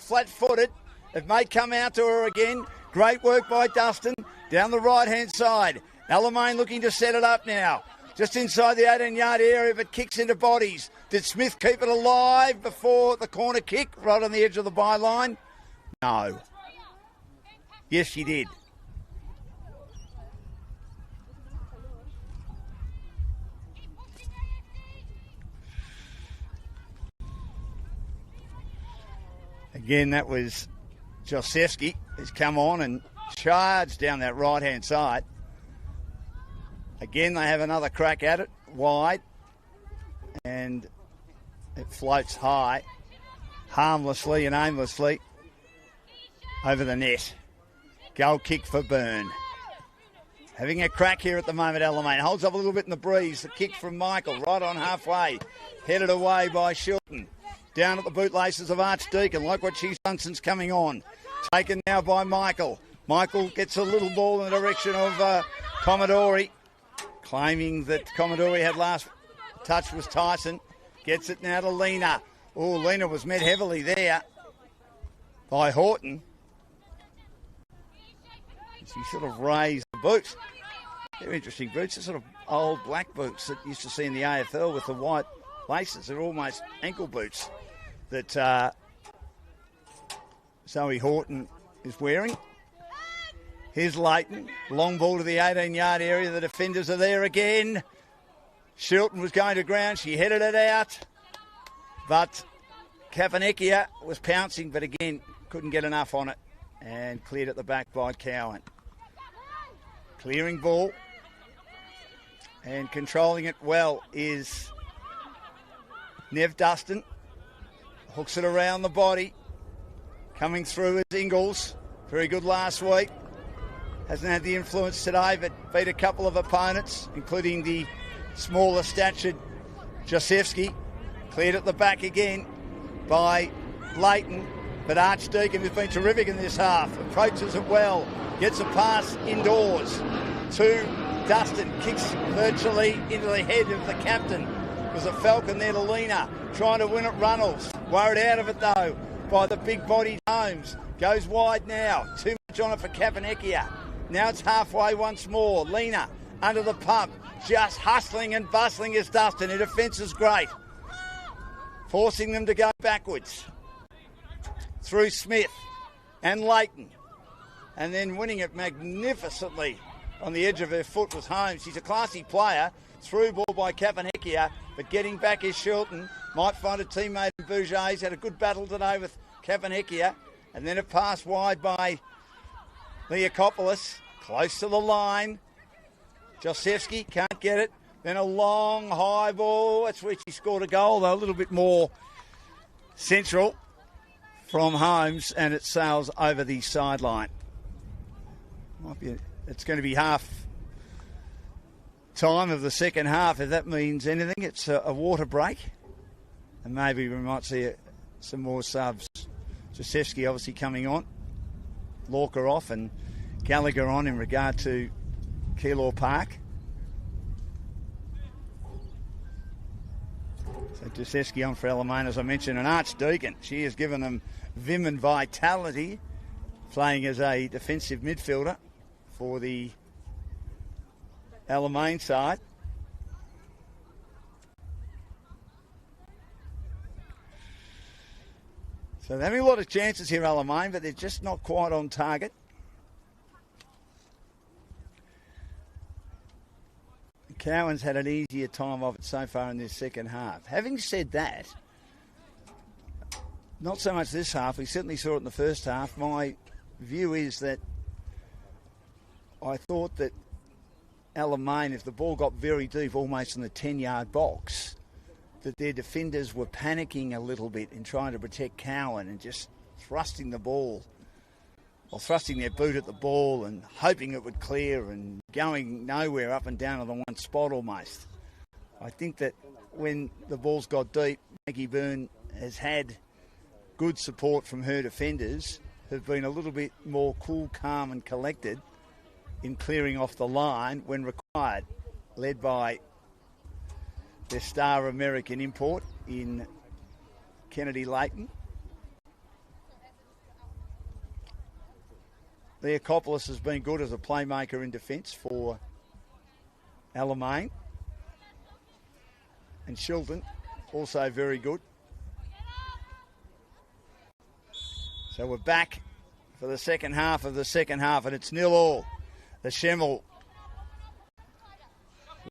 flat-footed. It may come out to her again. Great work by Dustin down the right-hand side. Alamein looking to set it up now. Just inside the 18-yard area, but kicks into bodies. Did Smith keep it alive before the corner kick, right on the edge of the byline? No. Yes, she did. Again, that was Josefsky, who's come on and charged down that right-hand side. Again, they have another crack at it, wide, and it floats high, harmlessly and aimlessly, over the net. Goal kick for Byrne. Having a crack here at the moment, Alamein. Holds up a little bit in the breeze. The kick from Michael, right on halfway. Headed away by Shilton. Down at the bootlaces of Archdeacon. Like what she's done since coming on. Taken now by Michael. Michael gets a little ball in the direction of Commodore. Claiming that Commodore had last touch was Tyson. Gets it now to Lena. Oh, Lena was met heavily there by Horton. She sort of raised the boot. They're interesting boots. They're sort of old black boots that you used to see in the AFL with the white laces. They're almost ankle boots that Zoe Horton is wearing. Here's Leighton. Long ball to the 18-yard area. The defenders are there again. Shilton was going to ground. She headed it out. But Kapanekia was pouncing, but again, couldn't get enough on it. And cleared at the back by Cowan. Clearing ball. And controlling it well is Nev Dustin. Hooks it around the body. Coming through is Ingles. Very good last week. Hasn't had the influence today, but beat a couple of opponents, including the smaller statured Josefsky. Cleared at the back again by Leighton, but Archdeacon has been terrific in this half. Approaches it well, gets a pass indoors to Dustin, kicks virtually into the head of the captain. There's a Falcon there to Lena, trying to win at Runnels. Worried out of it though by the big-bodied Holmes. Goes wide now, too much on it for Kapanekia. Now it's halfway once more. Lena under the pump, just hustling and bustling as Dustin. Her defence is great. Forcing them to go backwards. Through Smith and Leighton. And then winning it magnificently on the edge of her foot was Holmes. She's a classy player. Through ball by Kapanekia, but getting back is Shilton. Might find a teammate in Bourget's. Had a good battle today with Kapanekia. And then a pass wide by Leakopoulos. Close to the line. Josefsky can't get it. Then a long high ball. That's where she scored a goal, though a little bit more central from Holmes, and it sails over the sideline. It's going to be half time of the second half. If that means anything, it's a water break, and maybe we might see some more subs. Josefsky obviously coming on, Lorca off, and Gallagher on in regard to Keilor Park. So Josefsky on for Alamein, as I mentioned, and Archdeacon. She has given them vim and vitality, playing as a defensive midfielder for the Alamein side. So they're having a lot of chances here, Alamein, but they're just not quite on target. Cowan's had an easier time of it so far in this second half. Having said that, not so much this half, we certainly saw it in the first half. My view is that I thought that Alamein, if the ball got very deep, almost in the 10-yard box, that their defenders were panicking a little bit in trying to protect Cowan and just thrusting the ball, or thrusting their boot at the ball and hoping it would clear and going nowhere, up and down on the one spot almost. I think that when the ball's got deep, Maggie Byrne has had good support from her defenders, who've been a little bit more cool, calm and collected in clearing off the line when required, led by their star American import in Kennedy Leighton. Leakopoulos has been good as a playmaker in defence for Alamein. And Shilton, also very good. So we're back for the second half of the second half, and it's 0-0. The Schemmel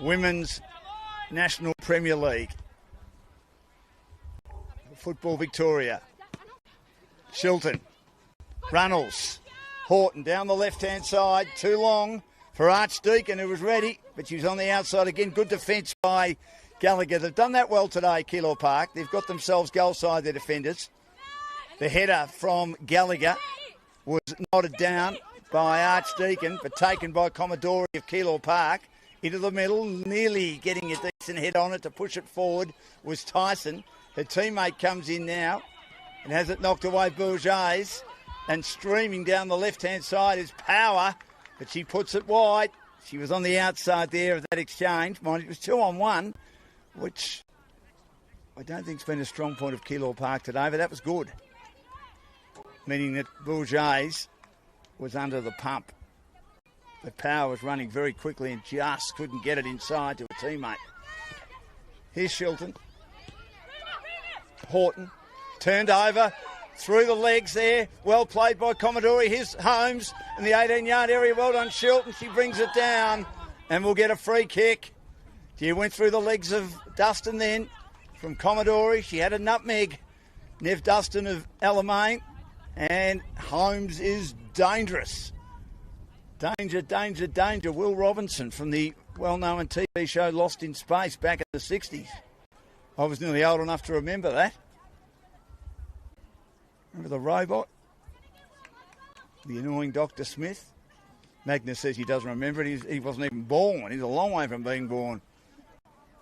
Women's National Premier League. Football Victoria. Shilton. Runnels. Horton down the left-hand side. Too long for Archdeacon, who was ready, but she was on the outside again. Good defence by Gallagher. They've done that well today, Keilor Park. They've got themselves goal side, their defenders. The header from Gallagher was nodded down by Archdeacon, but taken by Commodore of Keilor Park. Into the middle, nearly getting a decent head on it to push it forward was Tyson. Her teammate comes in now and has it knocked away Bourget's. And streaming down the left-hand side is Power, but she puts it wide. She was on the outside there of that exchange. Mind, it was 2-on-1, which I don't think's been a strong point of Keilor Park today, but that was good. Meaning that Bourget's was under the pump. But Power was running very quickly and just couldn't get it inside to a teammate. Here's Shilton. Horton turned over through the legs there. Well played by Commodore. Here's Holmes in the 18-yard area. Well done, Shilton. She brings it down and will get a free kick. She went through the legs of Dustin then from Commodore. She had a nutmeg. Nev Dustin of Alamein. And Holmes is dangerous. Danger, danger, danger. Will Robinson from the well-known TV show Lost in Space back in the 60s. I was nearly old enough to remember that. Remember the robot? The annoying Dr. Smith? Magnus says he doesn't remember it. He wasn't even born. He's a long way from being born.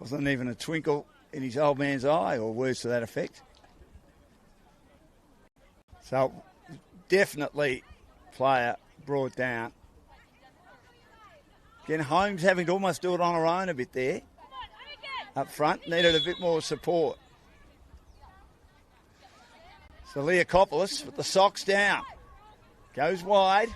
Wasn't even a twinkle in his old man's eye, or words to that effect. So, definitely player brought down. Again, Holmes having to almost do it on her own a bit there. Up front, needed a bit more support. So Leakopoulos with the socks down. Goes wide.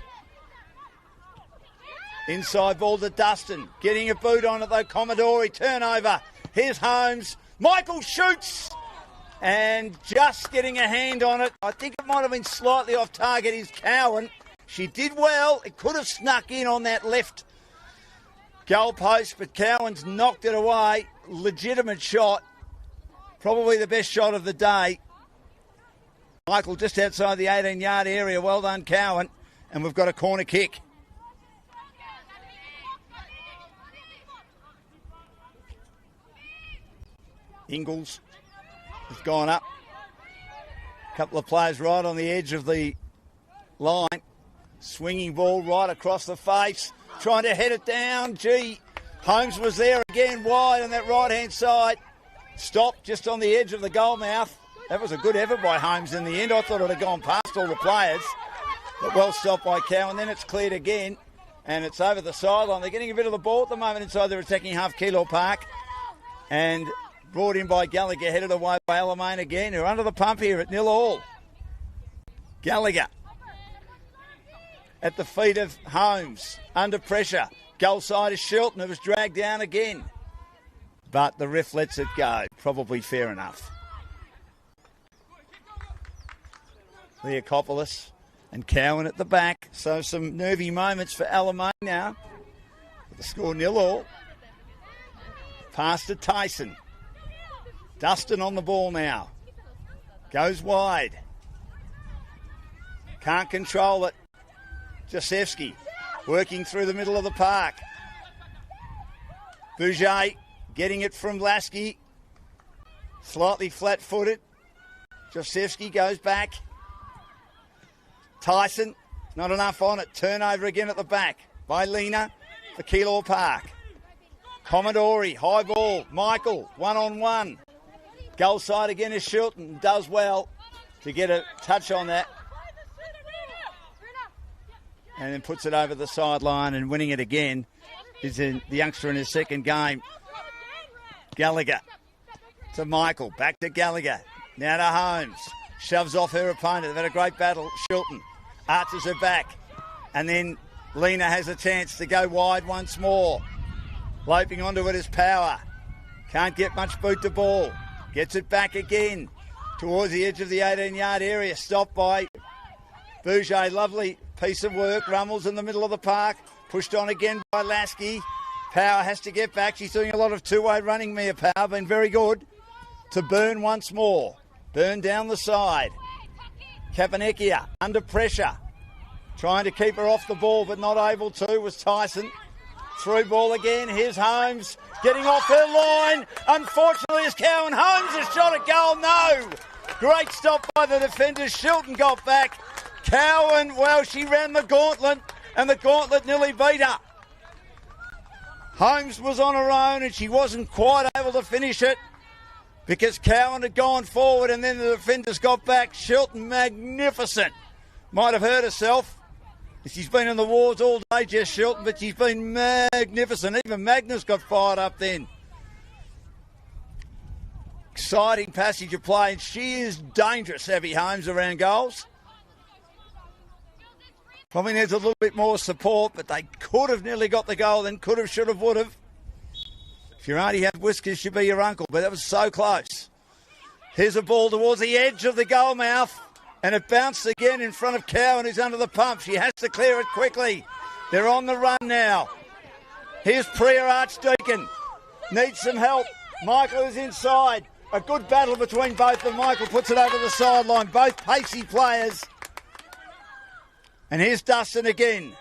Inside ball to Dustin. Getting a boot on it though, Commodore. Turnover. Here's Holmes. Michael shoots. And just getting a hand on it. I think it might have been slightly off target is Cowan. She did well. It could have snuck in on that left goal post, but Cowan's knocked it away. Legitimate shot. Probably the best shot of the day. Michael just outside the 18-yard area. Well done, Cowan. And we've got a corner kick. Ingles has gone up. A couple of players right on the edge of the line. Swinging ball right across the face. Trying to head it down. Gee, Holmes was there again wide on that right-hand side. Stopped just on the edge of the goal mouth. That was a good effort by Holmes in the end. I thought it had gone past all the players. But well stopped by Cow. And then it's cleared again. And it's over the sideline. They're getting a bit of the ball at the moment inside their attacking half, Keilor Park. And brought in by Gallagher. Headed away by Alamein again. Who are under the pump here at 0-0. Gallagher. At the feet of Holmes, under pressure. Goal side is Shilton, who was dragged down again. But the ref lets it go. Probably fair enough. Leakopoulos and Cowan at the back. So some nervy moments for Alamein now. The score 0-0. Pass to Tyson. Dustin on the ball now. Goes wide. Can't control it. Josefsky working through the middle of the park. Bouger getting it from Lasky. Slightly flat-footed. Josefsky goes back. Tyson, not enough on it. Turnover again at the back by Lena for Keilor Park. Commodore, high ball. Michael, one-on-one. Goal side again is Shilton. Does well to get a touch on that. And then puts it over the sideline, and winning it again is the youngster in his second game. Gallagher to Michael. Back to Gallagher. Now to Holmes. Shoves off her opponent. They've had a great battle. Shilton arches her back. And then Lena has a chance to go wide once more. Loping onto it is Power. Can't get much boot to ball. Gets it back again towards the edge of the 18-yard area. Stopped by Bouger. Lovely piece of work. Rummels in the middle of the park. Pushed on again by Lasky. Power has to get back. She's doing a lot of two-way running, Mia Power. Been very good. To Byrne once more. Byrne down the side. Kapanekia under pressure. Trying to keep her off the ball, but not able to, was Tyson. Through ball again. Here's Holmes. Getting off her line. Unfortunately, it's Cowan. Holmes has shot a goal. No. Great stop by the defenders. Shilton got back. Cowan, well, she ran the gauntlet, and the gauntlet nearly beat her. Holmes was on her own, and she wasn't quite able to finish it because Cowan had gone forward, and then the defenders got back. Shilton, magnificent. Might have hurt herself. She's been in the wars all day, Jess Shilton, but she's been magnificent. Even Magnus got fired up then. Exciting passage of play, and she is dangerous, Abby Holmes, around goals. Probably needs a little bit more support, but they could have nearly got the goal, then could have, should have, would have. If you only had whiskers, you'd be your uncle, but that was so close. Here's a ball towards the edge of the goal mouth, and it bounced again in front of Cowan, who's under the pump. She has to clear it quickly. They're on the run now. Here's Priya Archdeacon. Needs some help. Michael is inside. A good battle between both of them. Michael puts it over the sideline. Both pacey players. And here's Dustin again.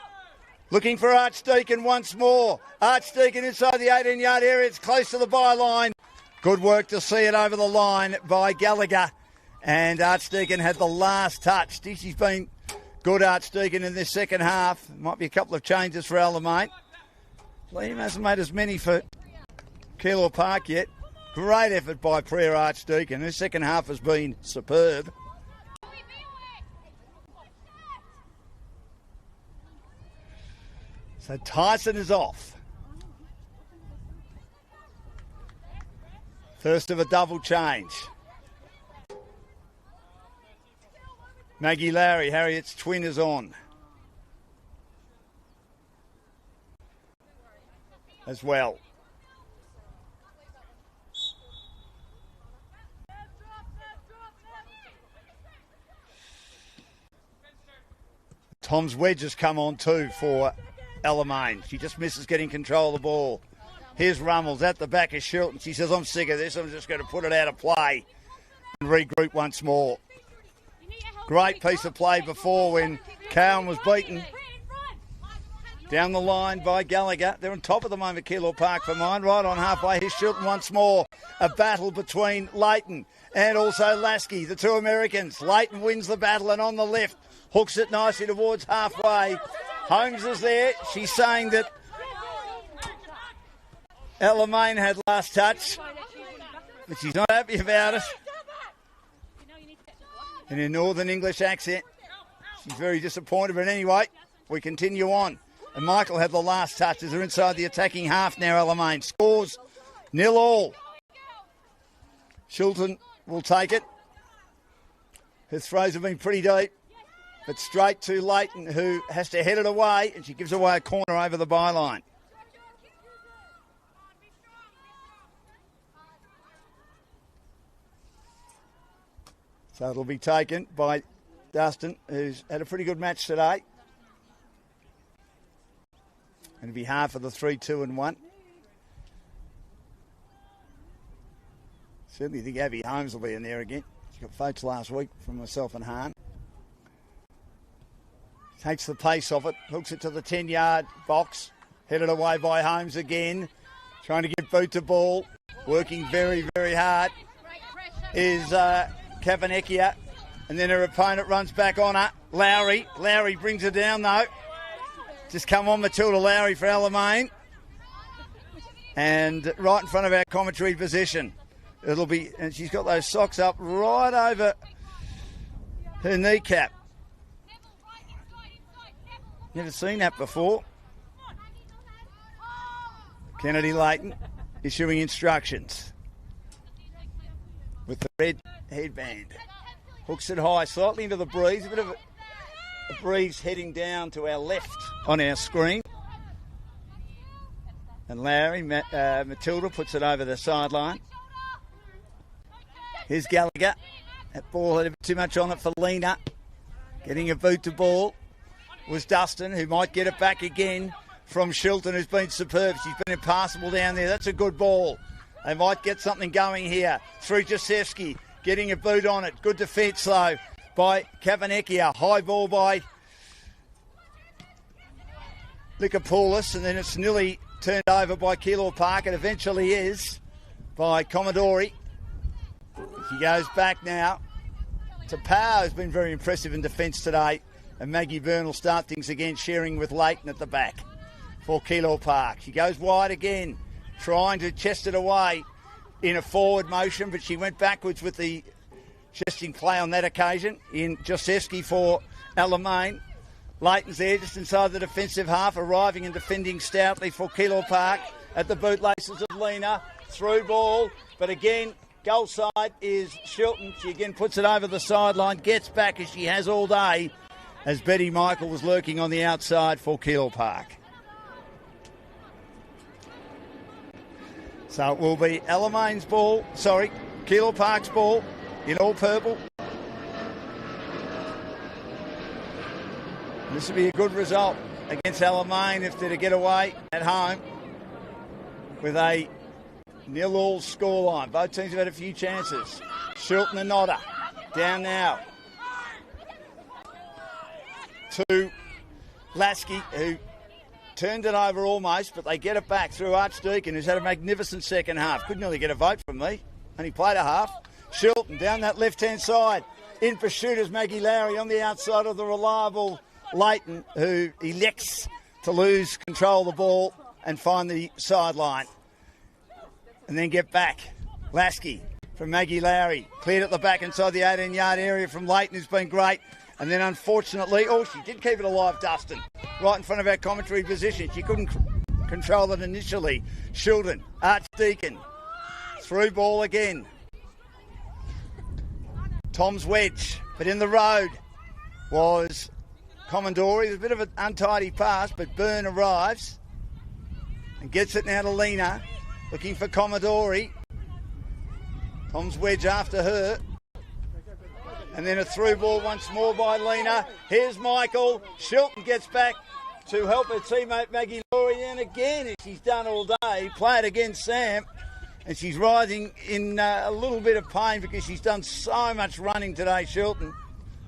Looking for Archdeacon once more. Archdeacon inside the 18-yard area. It's close to the byline. Good work to see it over the line by Gallagher. And Archdeacon had the last touch. She's been good, Archdeacon, in this second half. Might be a couple of changes for Alamein. Liam hasn't made as many for Keilor Park yet. Great effort by Priya Archdeacon. His second half has been superb. So Tyson is off. First of a double change. Maggie Lowry, Harriet's twin, is on as well. Tom's wedge has come on too for Alamein. She just misses getting control of the ball. Here's Rummels at the back of Shilton. She says, I'm sick of this. I'm just going to put it out of play and regroup once more. Great piece of play before when Cowan was beaten. Down the line by Gallagher. They're on top of the moment, Keilor Park for mine. Right on halfway. Here's Shilton once more. A battle between Leighton and also Lasky, the two Americans. Leighton wins the battle and on the left hooks it nicely towards halfway. Holmes is there. She's saying that Alamein had last touch, but she's not happy about it. In a Northern English accent, she's very disappointed. But anyway, we continue on. And Michael had the last touch as they're inside the attacking half now. Alamein scores 0-0. Shilton will take it. Her throws have been pretty deep, but straight to Leighton, who has to head it away, and she gives away a corner over the byline. So it'll be taken by Dustin, who's had a pretty good match today. And it'll be half of the 3-2-1. Certainly think Abby Holmes will be in there again. She got votes last week from myself and Hahn. Takes the pace off it, hooks it to the 10-yard box. Headed away by Holmes again. Trying to get boot to ball. Working very, very hard is Kavanecchia. And then her opponent runs back on her. Lowry brings her down though. Just come on, Matilda Lowry for Alamein. And right in front of our commentary position. It'll be, and she's got those socks up right over her kneecap. Never seen that before. Kennedy Leighton issuing instructions with the red headband. Hooks it high, slightly into the breeze. A bit of a breeze heading down to our left on our screen. And Lowry, Matilda puts it over the sideline. Here's Gallagher. That ball had a bit too much on it for Lena. Getting a boot to ball was Dustin, who might get it back again from Shilton, who's been superb. She's been impassable down there. That's a good ball. They might get something going here. Through Jasewski, getting a boot on it. Good defence, though, by Kavanecchia. High ball by Likopoulos, and then it's nearly turned over by Keilor Park. It eventually is by Commodore. She goes back now to Power, who's been very impressive in defence today. And Maggie Byrne will start things again, sharing with Leighton at the back for Keilor Park. She goes wide again, trying to chest it away in a forward motion, but she went backwards with the chesting play on that occasion in Jasewski for Alamein. Leighton's there just inside the defensive half, arriving and defending stoutly for Keilor Park at the bootlaces of Lena. Through ball, but again, goal side is Shilton. She again puts it over the sideline, gets back as she has all day, as Betty Michael was lurking on the outside for Keilor Park. So it will be Keilor Park's ball in all purple. And this would be a good result against Alamein if they're to get away at home with a 0-0 scoreline. Both teams have had a few chances. Shilton and Nodder down now to Lasky, who turned it over almost, but they get it back through Archdeacon, who's had a magnificent second half. Could nearly get a vote from me. Only played a half. Shilton down that left-hand side. In pursuit is Maggie Lowry on the outside of the reliable Leighton, who elects to lose control of the ball and find the sideline. And then get back. Lasky from Maggie Lowry. Cleared at the back inside the 18-yard area from Leighton, who's been great. And then unfortunately, she did keep it alive, Dustin, right in front of our commentary position. She couldn't control it initially. Shilton, Archdeacon, through ball again. Tom's wedge, but in the road was Commodore. It was a bit of an untidy pass, but Byrne arrives and gets it now to Lena, looking for Commodore. Tom's wedge after her. And then a through ball once more by Lena. Here's Michael. Shilton gets back to help her teammate Maggie Laurie. And again, as she's done all day, play it against Sam. And she's writhing in a little bit of pain because she's done so much running today, Shilton.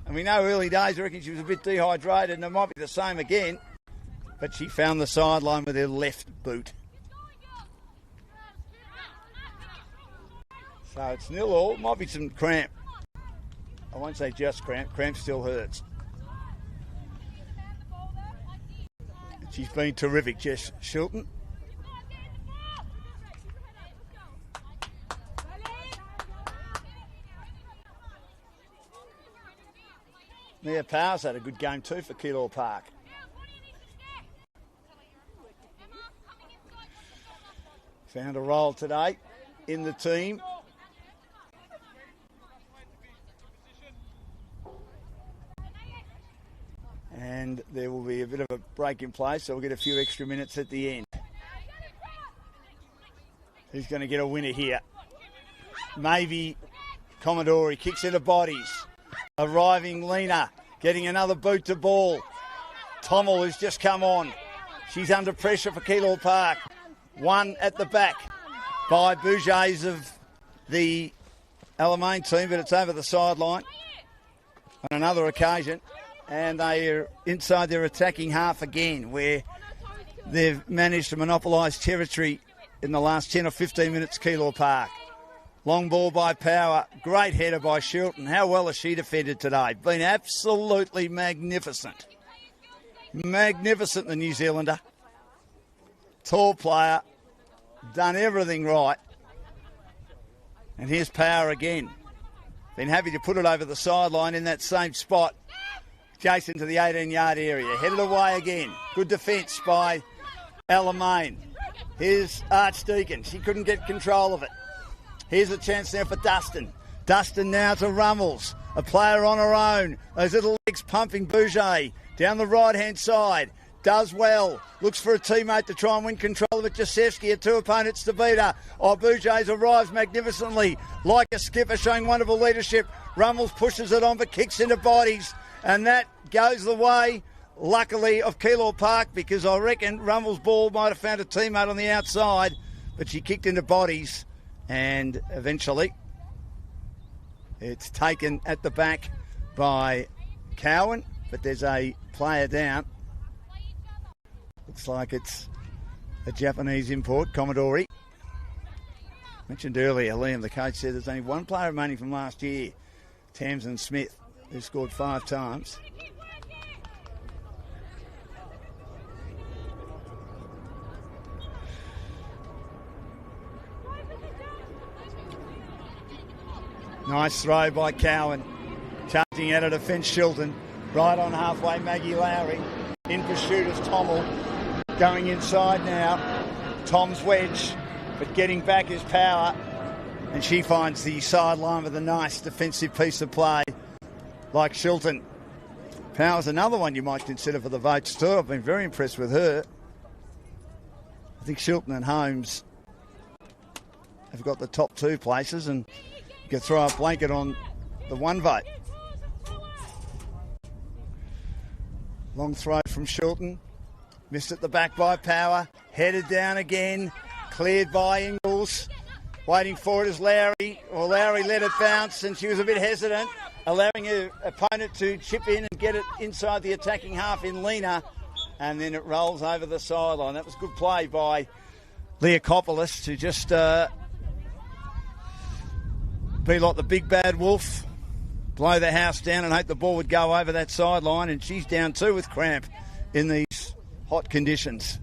And we know early days, I reckon she was a bit dehydrated, and it might be the same again. But she found the sideline with her left boot. So it's 0-0. Might be some cramp. I won't say just cramp. Cramp still hurts. She's been terrific, Jess Shilton. Mia Powers had a good game too for Keilor Park. Found a role today in the team. And there will be a bit of a break in play, so we'll get a few extra minutes at the end. Who's going to get a winner here? Maybe Commodore. Kicks into bodies. Arriving Lena, getting another boot to ball. Tommel, who's just come on. She's under pressure for Keilor Park. One at the back by Bougets of the Alamein team, but it's over the sideline on another occasion. And they are inside their attacking half again, where they've managed to monopolise territory in the last 10 or 15 minutes, Keilor Park. Long ball by Power. Great header by Shilton. How well has she defended today? Been absolutely magnificent. Magnificent, the New Zealander. Tall player. Done everything right. And here's Power again. Been happy to put it over the sideline in that same spot. Jason to the 18-yard area. Headed away again. Good defence by Alamein. Here's Archdeacon. She couldn't get control of it. Here's a chance now for Dustin. Dustin now to Rummels. A player on her own. Those little legs pumping. Bouget down the right-hand side. Does well. Looks for a teammate to try and win control of it. Jasewski had two opponents to beat her. Bouget arrives magnificently. Like a skipper showing wonderful leadership. Rummels pushes it on but kicks into bodies. And that goes the way, luckily, of Keilor Park, because I reckon Rummels' ball might have found a teammate on the outside, but she kicked into bodies, and eventually it's taken at the back by Cowan, but there's a player down. Looks like it's a Japanese import, Commodore. Mentioned earlier, Liam, the coach, said there's only one player remaining from last year, Tamsin Smith, who scored 5 times. Nice throw by Cowan. Charging out of defence, Shilton. Right on halfway, Maggie Lowry. In pursuit is Tommel. Going inside now. Tom's wedge, but getting back is Power. And she finds the sideline with a nice defensive piece of play. Like Shilton. Power's another one you might consider for the votes too. I've been very impressed with her. I think Shilton and Holmes have got the top 2 places, and you can throw a blanket on the one vote. Long throw from Shilton. Missed at the back by Power. Headed down again. Cleared by Ingles. Waiting for it is Lowry. Well, Lowry let it bounce and she was a bit hesitant, allowing her opponent to chip in and get it inside the attacking half in Lena. And then it rolls over the sideline. That was good play by Leakopoulos to just be like the big bad wolf, blow the house down and hope the ball would go over that sideline. And she's down too with cramp in these hot conditions.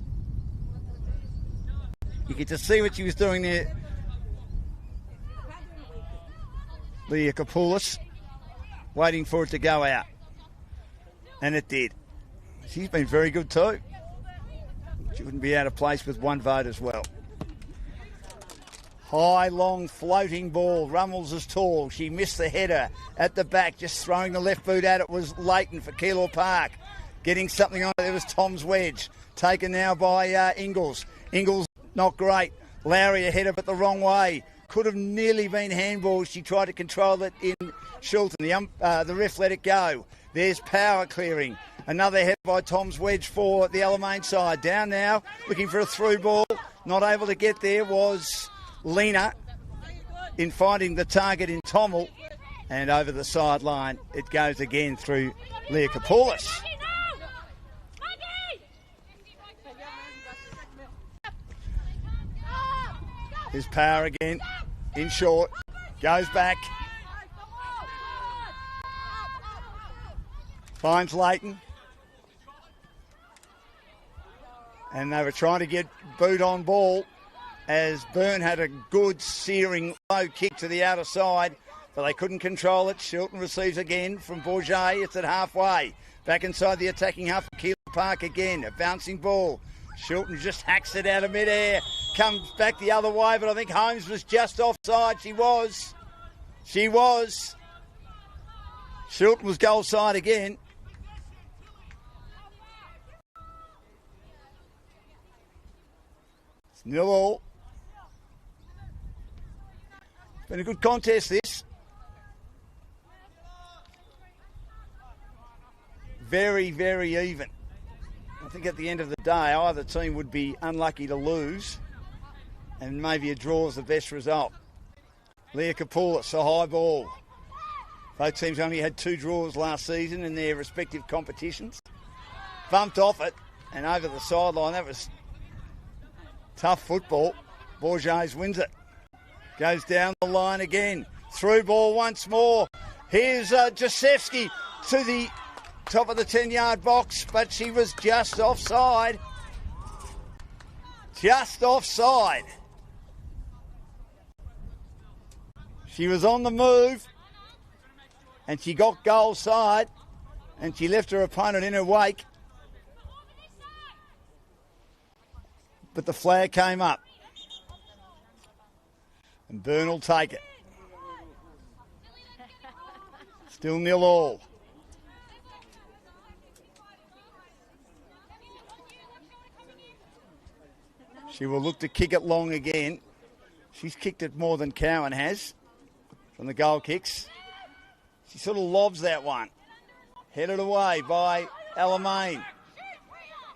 You get to see what she was doing there. Leakopoulos waiting for it to go out. And it did. She's been very good too. She wouldn't be out of place with one vote as well. High, long, floating ball. Rummels is tall. She missed the header at the back. Just throwing the left boot at it was Leighton for Keilor Park. Getting something on it. There was Tom's wedge. Taken now by Ingles. Ingles not great. Lowry a header but the wrong way. Could have nearly been handball. She tried to control it in Shilton. The ref let it go. There's Power clearing. Another header by Tom's wedge for the Alamein side. Down now, looking for a through ball. Not able to get there was Lena in finding the target in Tommel. And over the sideline, it goes again through Leakopoulos. Here's Power again, in short, goes back. Finds Leighton. And they were trying to get boot on ball as Byrne had a good searing low kick to the outer side, but they couldn't control it. Shilton receives again from Bourget. It's at halfway. Back inside the attacking half of Keilor Park again. A bouncing ball. Shilton just hacks it out of midair. Comes back the other way, but I think Holmes was just offside. She was. Shilton was goal side again. It's 0-0. It's been a good contest, this. Very, very even. I think at the end of the day, either team would be unlucky to lose, and maybe a draw is the best result. Leakopoulos, a high ball. Both teams only had 2 draws last season in their respective competitions. Bumped off it and over the sideline. That was tough football. Bourget wins it. Goes down the line again. Through ball once more. Here's Josefsky to the top of the 10-yard box, but she was just offside. Just offside. She was on the move and she got goal side and she left her opponent in her wake. But the flag came up. And Byrne will take it. Still 0-0. She will look to kick it long again. She's kicked it more than Cowan has from the goal kicks. She sort of lobs that one. Headed away by Alamein.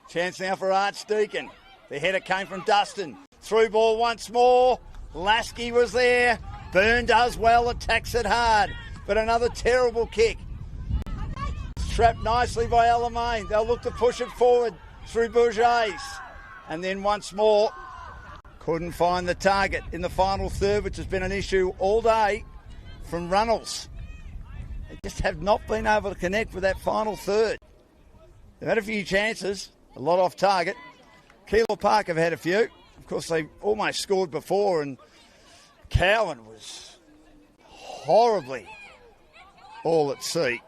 Chance now for Archdeacon. The header came from Dustin. Through ball once more. Lasky was there. Byrne does well, attacks it hard. But another terrible kick. Trapped nicely by Alamein. They'll look to push it forward through Bourget's. And then once more, couldn't find the target in the final third, which has been an issue all day from Runnels. They just have not been able to connect with that final third. They've had a few chances, a lot off target. Keilor Park have had a few. Of course, they almost scored before, and Cowan was horribly all at sea.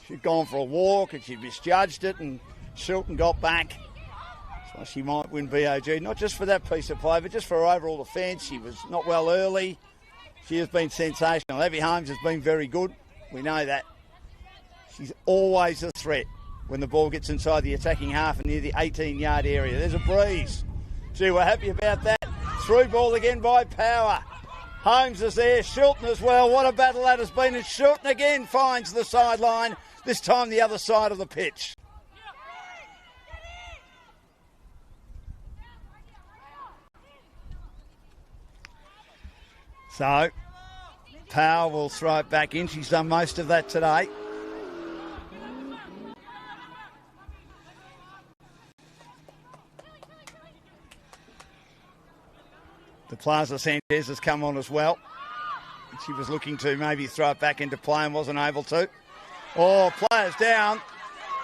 She'd gone for a walk and she misjudged it, and Shilton got back. So she might win BOG, not just for that piece of play, but just for her overall defence. She was not well early. She has been sensational. Abby Holmes has been very good. We know that. She's always a threat when the ball gets inside the attacking half and near the 18-yard area. There's a breeze. Gee, we're happy about that. Through ball again by Power. Holmes is there, Shilton as well. What a battle that has been. And Shilton again finds the sideline, this time the other side of the pitch. So, Power will throw it back in. She's done most of that today. The Plaza Sanchez has come on as well. She was looking to maybe throw it back into play and wasn't able to. Oh, players down.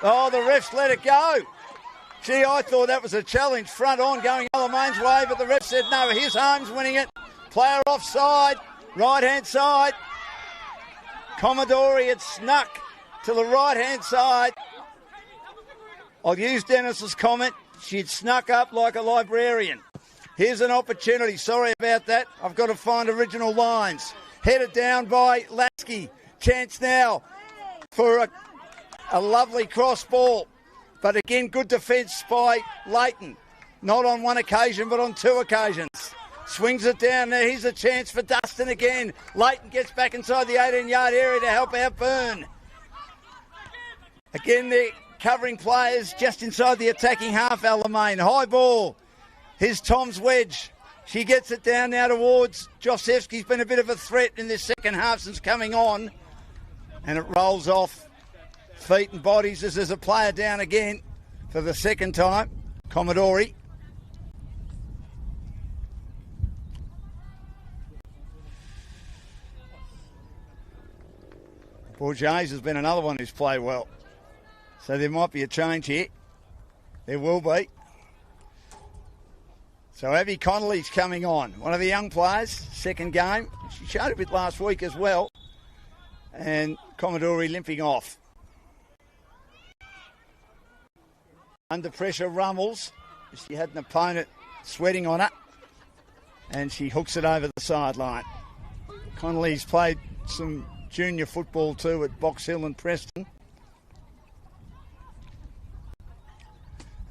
Oh, the refs let it go. Gee, I thought that was a challenge front on going Alamein's way, but the ref said no. Here's Holmes winning it. Player offside, right-hand side. Commodore had snuck to the right-hand side. I'll use Dennis's comment. She'd snuck up like a librarian. Here's an opportunity. Sorry about that. I've got to find original lines. Headed down by Lasky. Chance now for a lovely cross ball. But again, good defence by Leighton. Not on one occasion, but on two occasions. Swings it down there. Here's a chance for Dustin again. Leighton gets back inside the 18-yard area to help out Byrne. Again, they're covering players just inside the attacking half, Alamein. High ball. Here's Tom's wedge. She gets it down now towards Josefsky's been a bit of a threat in this second half since coming on. And it rolls off feet and bodies as there's a player down again for the second time. Commodore. Bourgeois has been another one who's played well. So there might be a change here. There will be. So Abby Connolly's coming on. One of the young players, second game. She showed a bit last week as well. And Commodore limping off. Under pressure, Rummels. She had an opponent sweating on her. And she hooks it over the sideline. Connolly's played some junior football too at Box Hill and Preston.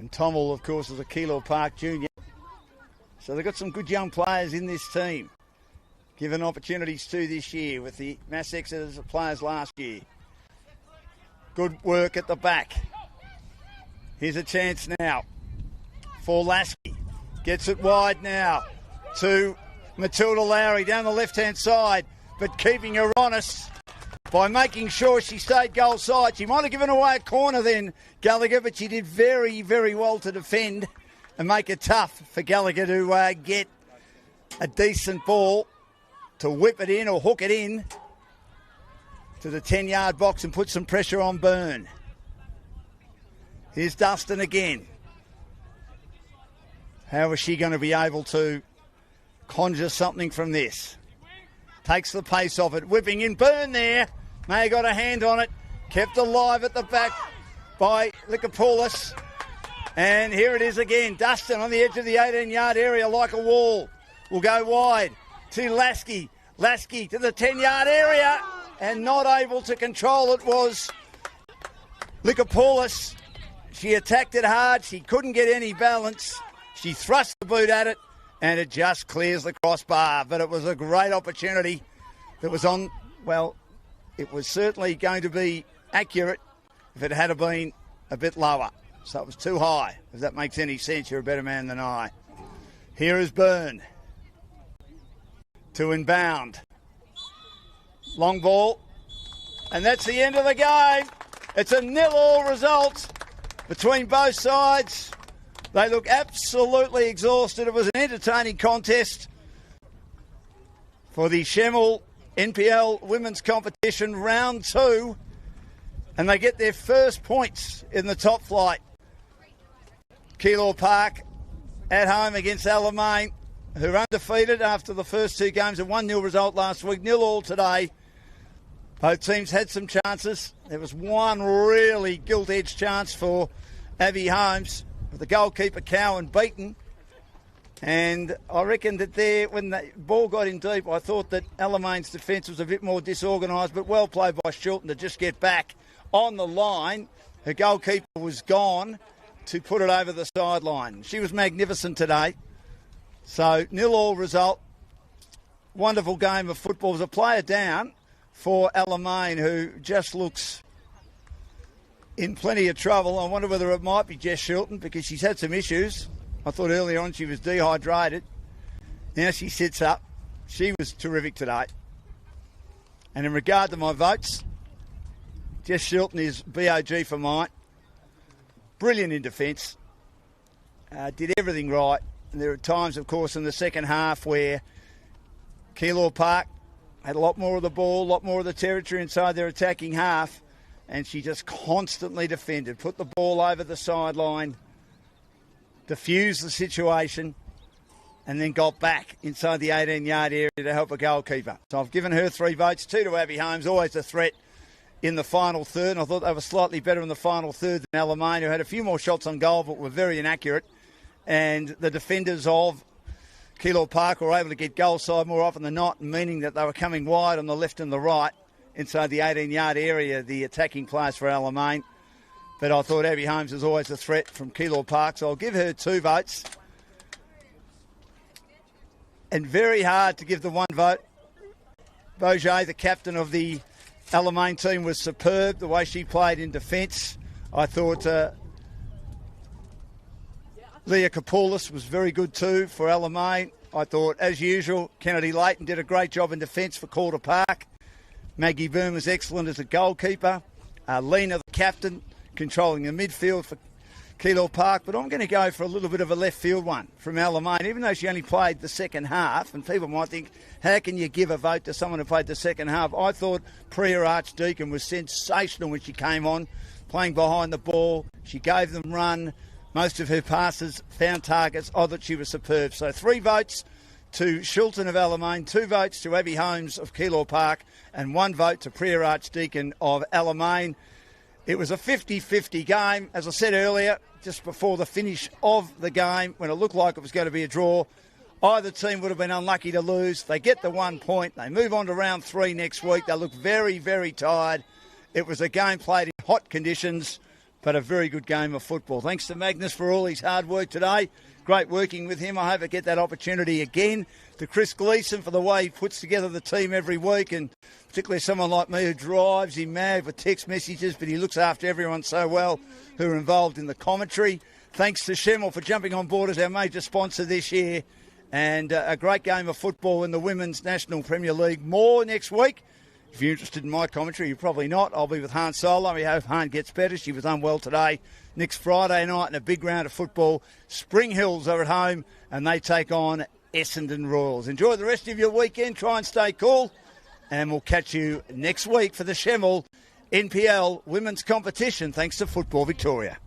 And Tommel, of course, is a Keilor Park junior. So they've got some good young players in this team. Given opportunities to this year with the Mass Exeter players last year. Good work at the back. Here's a chance now for Lasky. Gets it wide now to Matilda Lowry down the left-hand side, but keeping her honest by making sure she stayed goal side. She might have given away a corner then, Gallagher, but she did very, very well to defend and make it tough for Gallagher to get a decent ball to whip it in or hook it in to the 10-yard box and put some pressure on Byrne. Here's Dustin again. How is she going to be able to conjure something from this? Takes the pace off it, whipping in. Byrne there. May have got a hand on it. Kept alive at the back by Likopoulos. And here it is again. Dustin on the edge of the 18-yard area like a wall. Will go wide to Lasky. Lasky to the 10-yard area and not able to control it was Likopoulos. She attacked it hard. She couldn't get any balance. She thrust the boot at it and it just clears the crossbar. But it was a great opportunity that was on, well, it was certainly going to be accurate if it had been a bit lower. So it was too high. If that makes any sense, you're a better man than I. Here is Byrne to inbound. Long ball. And that's the end of the game. It's a 0-0 result between both sides. They look absolutely exhausted. It was an entertaining contest for the Senol NPL Women's Competition Round 2. And they get their first points in the top flight. Keilor Park at home against Alamein, who are undefeated after the first two games. A 1-0 result last week, 0-0 today. Both teams had some chances. There was one really gilt-edged chance for Abby Holmes, with the goalkeeper Cowan beaten. And I reckon that there, when the ball got in deep, I thought that Alamein's defence was a bit more disorganised, but well played by Shilton to just get back on the line. Her goalkeeper was gone to put it over the sideline. She was magnificent today. So 0-0 result. Wonderful game of football. There's a player down for Alamein who just looks in plenty of trouble. I wonder whether it might be Jess Shilton because she's had some issues. I thought earlier on she was dehydrated. Now she sits up. She was terrific today. And in regard to my votes, Jess Shilton is BOG for mine. Brilliant in defence. Did everything right. And there are times, of course, in the second half where Keilor Park had a lot more of the ball, a lot more of the territory inside their attacking half, and she just constantly defended, put the ball over the sideline, diffused the situation, and then got back inside the 18-yard area to help a goalkeeper. So I've given her 3 votes, 2 to Abby Holmes, always a threat in the final third. And I thought they were slightly better in the final third than Alamein, who had a few more shots on goal but were very inaccurate. And the defenders of Keilor Park were able to get goal side more often than not, meaning that they were coming wide on the left and the right inside the 18-yard area, the attacking players for Alamein. But I thought Abby Holmes was always a threat from Keilor Park, so I'll give her 2 votes. And very hard to give the 1 vote. Bourget, the captain of the Alamein team, was superb, the way she played in defence. I thought Leah Kapoulis was very good too for Alamein. I thought, as usual, Kennedy Leighton did a great job in defence for Calder Park. Maggie Boom was excellent as a goalkeeper. Lena, the captain, controlling the midfield for Keilor Park. But I'm going to go for a little bit of a left field one from Alamein, even though she only played the second half. And people might think, how can you give a vote to someone who played the second half? I thought Priya Archdeacon was sensational when she came on, playing behind the ball. She gave them run. Most of her passes found targets. I thought she was superb. So 3 votes to Shilton of Alamein, 2 votes to Abby Holmes of Keilor Park, and 1 vote to Priya Archdeacon of Alamein. It was a 50-50 game. As I said earlier, just before the finish of the game, when it looked like it was going to be a draw, either team would have been unlucky to lose. They get the 1 point. They move on to round 3 next week. They look very, very tired. It was a game played in hot conditions, but a very good game of football. Thanks to Magnus for all his hard work today. Great working with him. I hope I get that opportunity again. To Chris Gleeson for the way he puts together the team every week, and particularly someone like me who drives him mad with text messages, but he looks after everyone so well who are involved in the commentary. Thanks to Senol for jumping on board as our major sponsor this year. And a great game of football in the Women's National Premier League. More next week. If you're interested in my commentary, you're probably not. I'll be with Han Solo. We hope Han gets better. She was unwell today. Next Friday night in a big round of football, Spring Hills are at home and they take on Essendon Royals. Enjoy the rest of your weekend. Try and stay cool. And we'll catch you next week for the Senol NPL Women's Competition, thanks to Football Victoria.